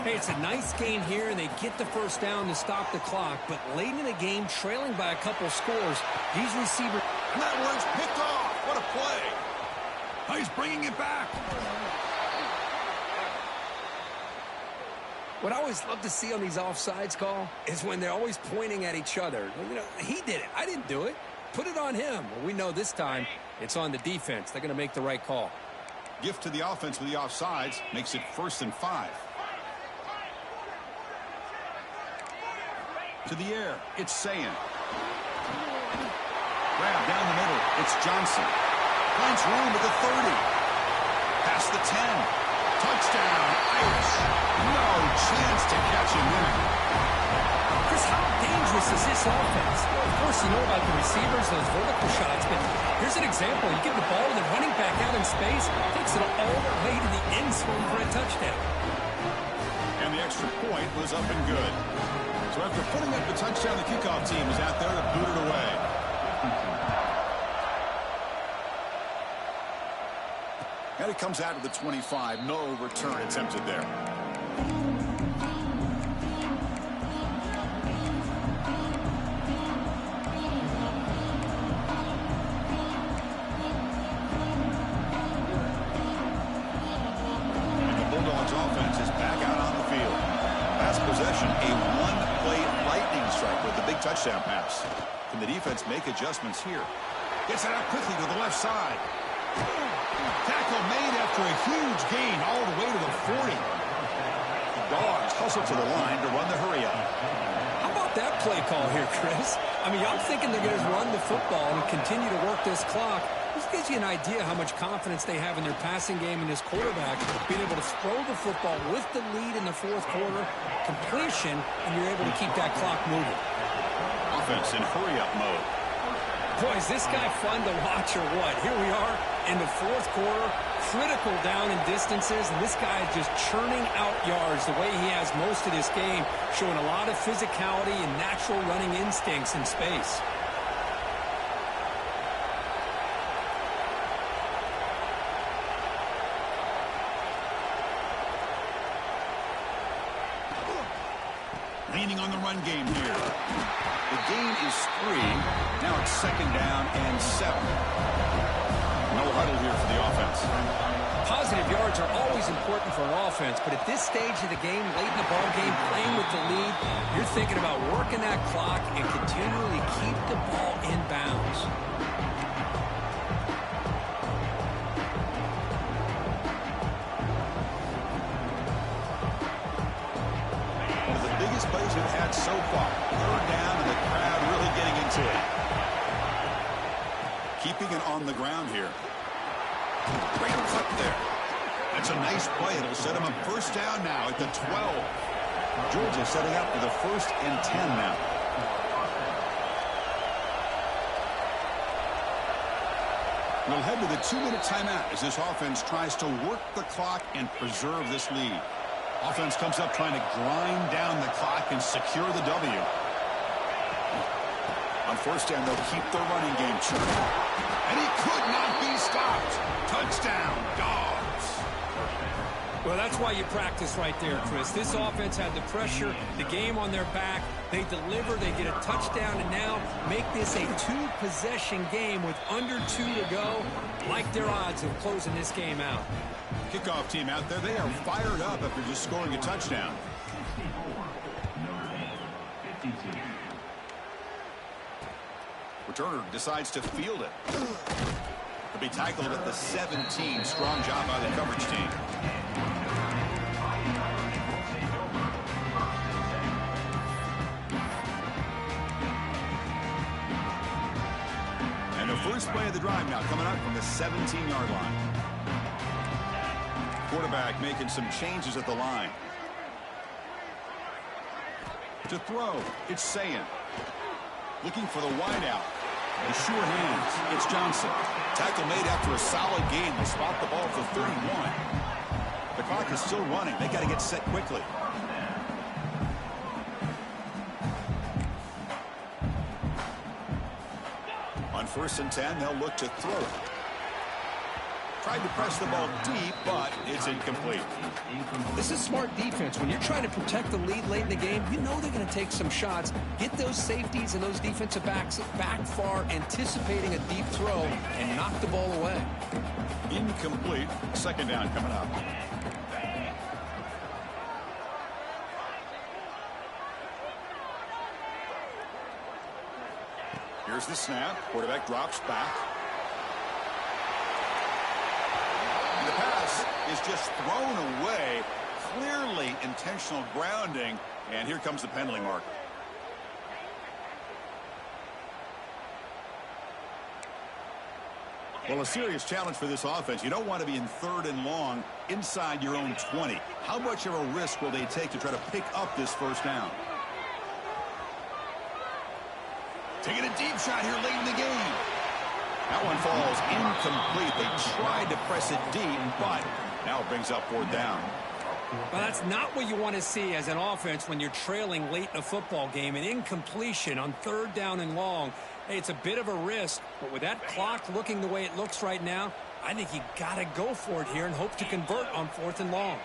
Hey, it's a nice gain here, and they get the first down to stop the clock. But late in the game, trailing by a couple scores, these receivers... And that one's picked off. What a play. Oh, he's bringing it back. What I always love to see on these offsides call is when they're always pointing at each other. You know, he did it. I didn't do it. Put it on him. Well, we know this time it's on the defense. They're going to make the right call. Gift to the offense with the offsides. Makes it 1st and 5. To the air. It's Sayin. Grab down the middle. It's Johnson. Finds room at the 30. Past the 10. Touchdown, Irish. No chance to catch him there. Chris, how dangerous is this offense? Of course, Chris, you know about the receivers, those vertical shots, but here's an example. You give the ball to the running back out in space, takes it all the way to the end zone for a touchdown. And the extra point was up and good. So after putting up the touchdown, the kickoff team is out there to boot it away. And it comes out to the 25. No return attempted there. And the Bulldogs offense is back out on the field. Last possession, a one-play lightning strike with the big touchdown pass. Can the defense make adjustments here? Gets it out quickly to the left side. Tackle made after a huge gain all the way to the 40. The Dogs hustle to the line to run the hurry up. How about that play call here, Chris? I mean, I'm thinking they're going to run the football and continue to work this clock. This gives you an idea how much confidence they have in their passing game and this quarterback being able to throw the football with the lead in the fourth quarter, completion, and you're able to keep that clock moving. Offense in hurry-up mode. Boy, is this guy fun to watch or what? Here we are in the fourth quarter, critical down in distances, and this guy is just churning out yards the way he has most of this game, showing a lot of physicality and natural running instincts in space. Leaning on the run game here. The gain is 3. Now it's second down and 7. No huddle here for the offense. Positive yards are always important for an offense, but at this stage of the game, late in the ball game, playing with the lead, you're thinking about working that clock and continually keep the ball in bounds. One of the biggest plays we've had so far. Third down and the crowd really getting into it. Keeping it on the ground here. Great cut there. That's a nice play. It'll set him up first down now at the 12. Georgia setting up for the 1st and 10 now. We'll head to the 2-minute timeout as this offense tries to work the clock and preserve this lead. Offense comes up trying to grind down the clock and secure the W. On first down, they'll keep their running game churning. And he could not be stopped. Touchdown, Dogs. Well, that's why you practice right there, Chris. This offense had the pressure, the game on their back. They deliver, they get a touchdown, and now make this a 2-possession game with under 2 to go. Like their odds of closing this game out. Kickoff team out there, they are fired up after just scoring a touchdown. Returner decides to field it. To be tackled at the 17. Strong job by the coverage team. And the first play of the drive now coming up from the 17-yard line. Quarterback making some changes at the line. To throw, it's Sayin. Looking for the wideout. The sure hands. It's Johnson. Tackle made after a solid gain. They spot the ball for 31. The clock is still running. They got to get set quickly. On 1st and 10, they'll look to throw it. Tried to press the ball deep, but it's incomplete. This is smart defense. When you're trying to protect the lead late in the game, you know they're going to take some shots. Get those safeties and those defensive backs back far, anticipating a deep throw, and knock the ball away. Incomplete. Second down coming up. Here's the snap. Quarterback drops back. The pass is just thrown away. Clearly intentional grounding. And here comes the penalty mark. Well, a serious challenge for this offense. You don't want to be in 3rd and long inside your own 20. How much of a risk will they take to try to pick up this first down? Taking a deep shot here late in the game. That one falls incomplete. They tried to press it deep, but now it brings up 4th down. Well, that's not what you want to see as an offense when you're trailing late in a football game. An incompletion on 3rd down and long. Hey, it's a bit of a risk, but with that clock looking the way it looks right now, I think you got to go for it here and hope to convert on 4th and long.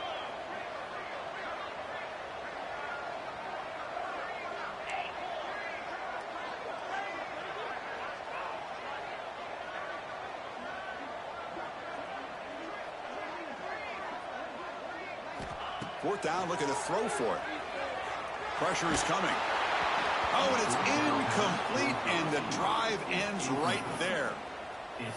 Fourth down, looking to throw for it. Pressure is coming. Oh, and it's incomplete, and the drive ends right there.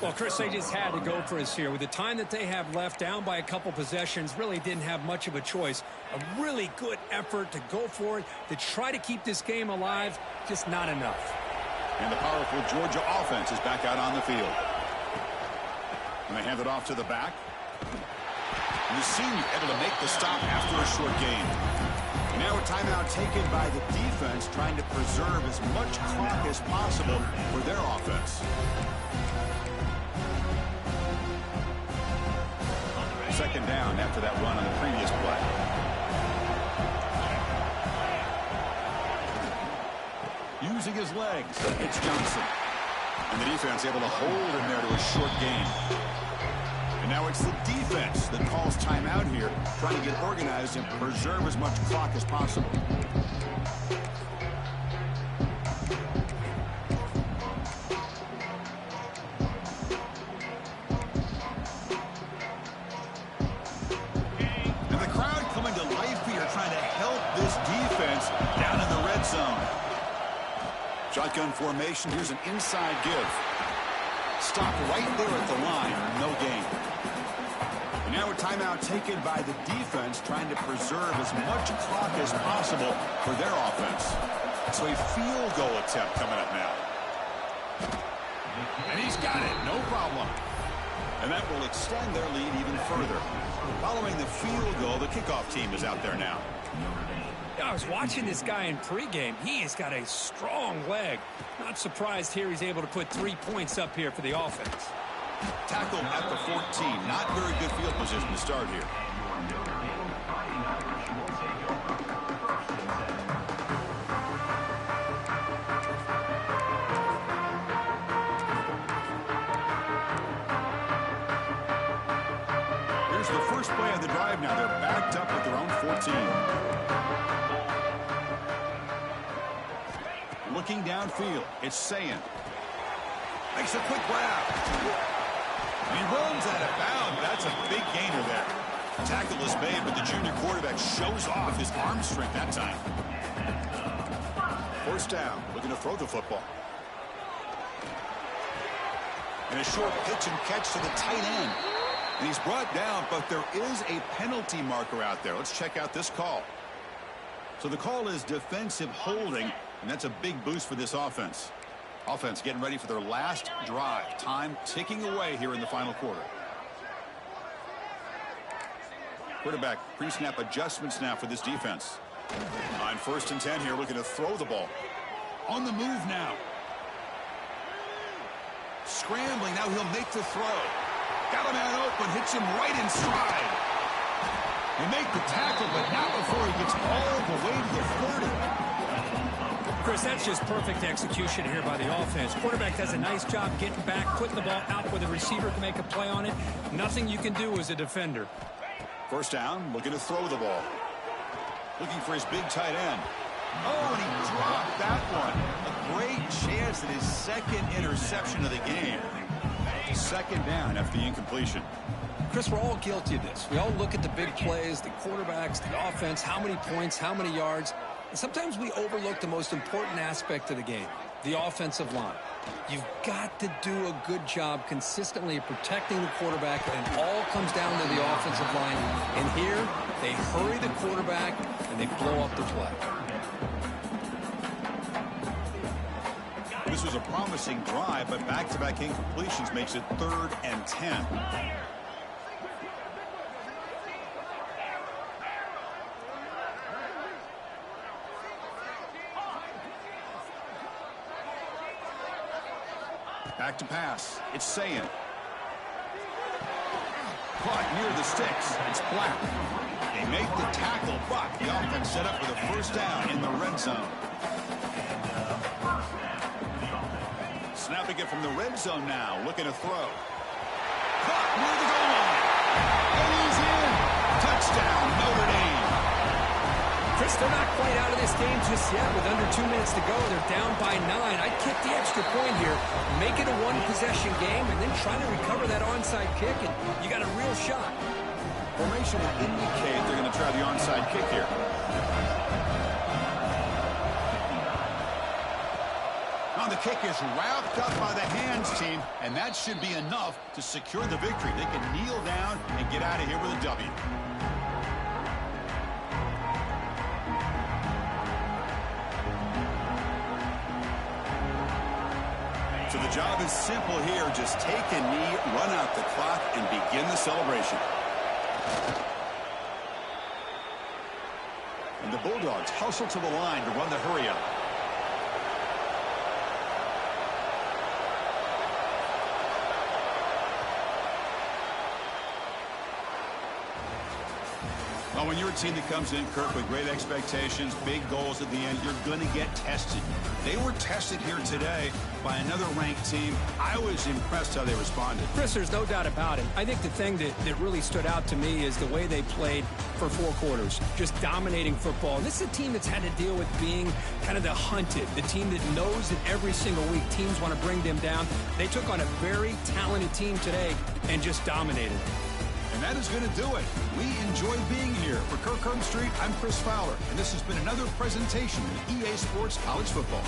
Well, Chris, they just had to go for us here. With the time that they have left, down by a couple possessions, really didn't have much of a choice. A really good effort to go for it, to try to keep this game alive, just not enough. And the powerful Georgia offense is back out on the field. And they hand it off to the back. And the senior able to make the stop after a short gain. And now a timeout taken by the defense, trying to preserve as much clock as possible for their offense. Second down after that run on the previous play. Using his legs, it's Johnson. And the defense able to hold him there to a short gain. And now it's the defense that calls timeout here, trying to get organized and preserve as much clock as possible. And the crowd coming to life here, trying to help this defense down in the red zone. Shotgun formation, here's an inside give. Stop right there at the line, no gain. And now a timeout taken by the defense, trying to preserve as much clock as possible for their offense. So a field goal attempt coming up now. And he's got it, no problem. And that will extend their lead even further. Following the field goal, the kickoff team is out there now. I was watching this guy in pregame. He has got a strong leg. Not surprised here he's able to put 3 points up here for the offense. Tackle at the 14. Not very good field position to start here. Here's the first play of the drive now. They're backed up at their own 14. Looking downfield, it's Sayin. Makes a quick grab. And he runs out of bounds. That's a big gainer there. Tackle is made, but the junior quarterback shows off his arm strength that time. First down, looking to throw the football. And a short pitch and catch to the tight end. And he's brought down, but there is a penalty marker out there. Let's check out this call. So the call is defensive holding, and that's a big boost for this offense. Offense getting ready for their last drive. Time ticking away here in the final quarter. Quarterback pre-snap adjustments now for this defense. On 1st and 10 here, looking to throw the ball. On the move now. Scrambling, now he'll make the throw. Got a man open, hits him right in stride. They make the tackle, but not before he gets all the way to the 30. Chris, that's just perfect execution here by the offense. Quarterback does a nice job getting back, putting the ball out where the receiver can make a play on it. Nothing you can do as a defender. First down, looking to throw the ball. Looking for his big tight end. Oh, and he dropped that one. A great chance at his second interception of the game. Second down after the incompletion. Chris, we're all guilty of this. We all look at the big plays, the quarterbacks, the offense, how many points, how many yards. And sometimes we overlook the most important aspect of the game, the offensive line. You've got to do a good job consistently of protecting the quarterback, and it all comes down to the offensive line. And here, they hurry the quarterback, and they blow up the play. This was a promising drive, but back-to-back incompletions makes it 3rd and 10. Back to pass. It's Sayin. Caught near the sticks. It's Black. They make the tackle, but the offense set up for the first down in the red zone. Snapping it from the red zone now. Looking to throw. Caught near the goal line. And he's in. Touchdown, Notre Dame. Chris, they're not quite out of this game just yet. With under 2 minutes to go, they're down by 9. I'd kick the extra point here, make it a one-possession game, and then try to recover that onside kick, and you got a real shot. Formation would indicate they're going to try the onside kick here. Now the kick is wrapped up by the hands team, and that should be enough to secure the victory. They can kneel down and get out of here with a W. So the job is simple here. Just take a knee, run out the clock, and begin the celebration. And the Bulldogs hustle to the line to run the hurry up. Well, when you're a team that comes in, Kirk, with great expectations, big goals at the end, you're going to get tested. They were tested here today by another ranked team. I was impressed how they responded. Chris, there's no doubt about it. I think the thing that really stood out to me is the way they played for 4 quarters, just dominating football. And this is a team that's had to deal with being kind of the hunted, the team that knows that every single week teams want to bring them down. They took on a very talented team today and just dominated. And that is going to do it. We enjoy being here. For Kirk Street, I'm Chris Fowler, and this has been another presentation of EA Sports College Football.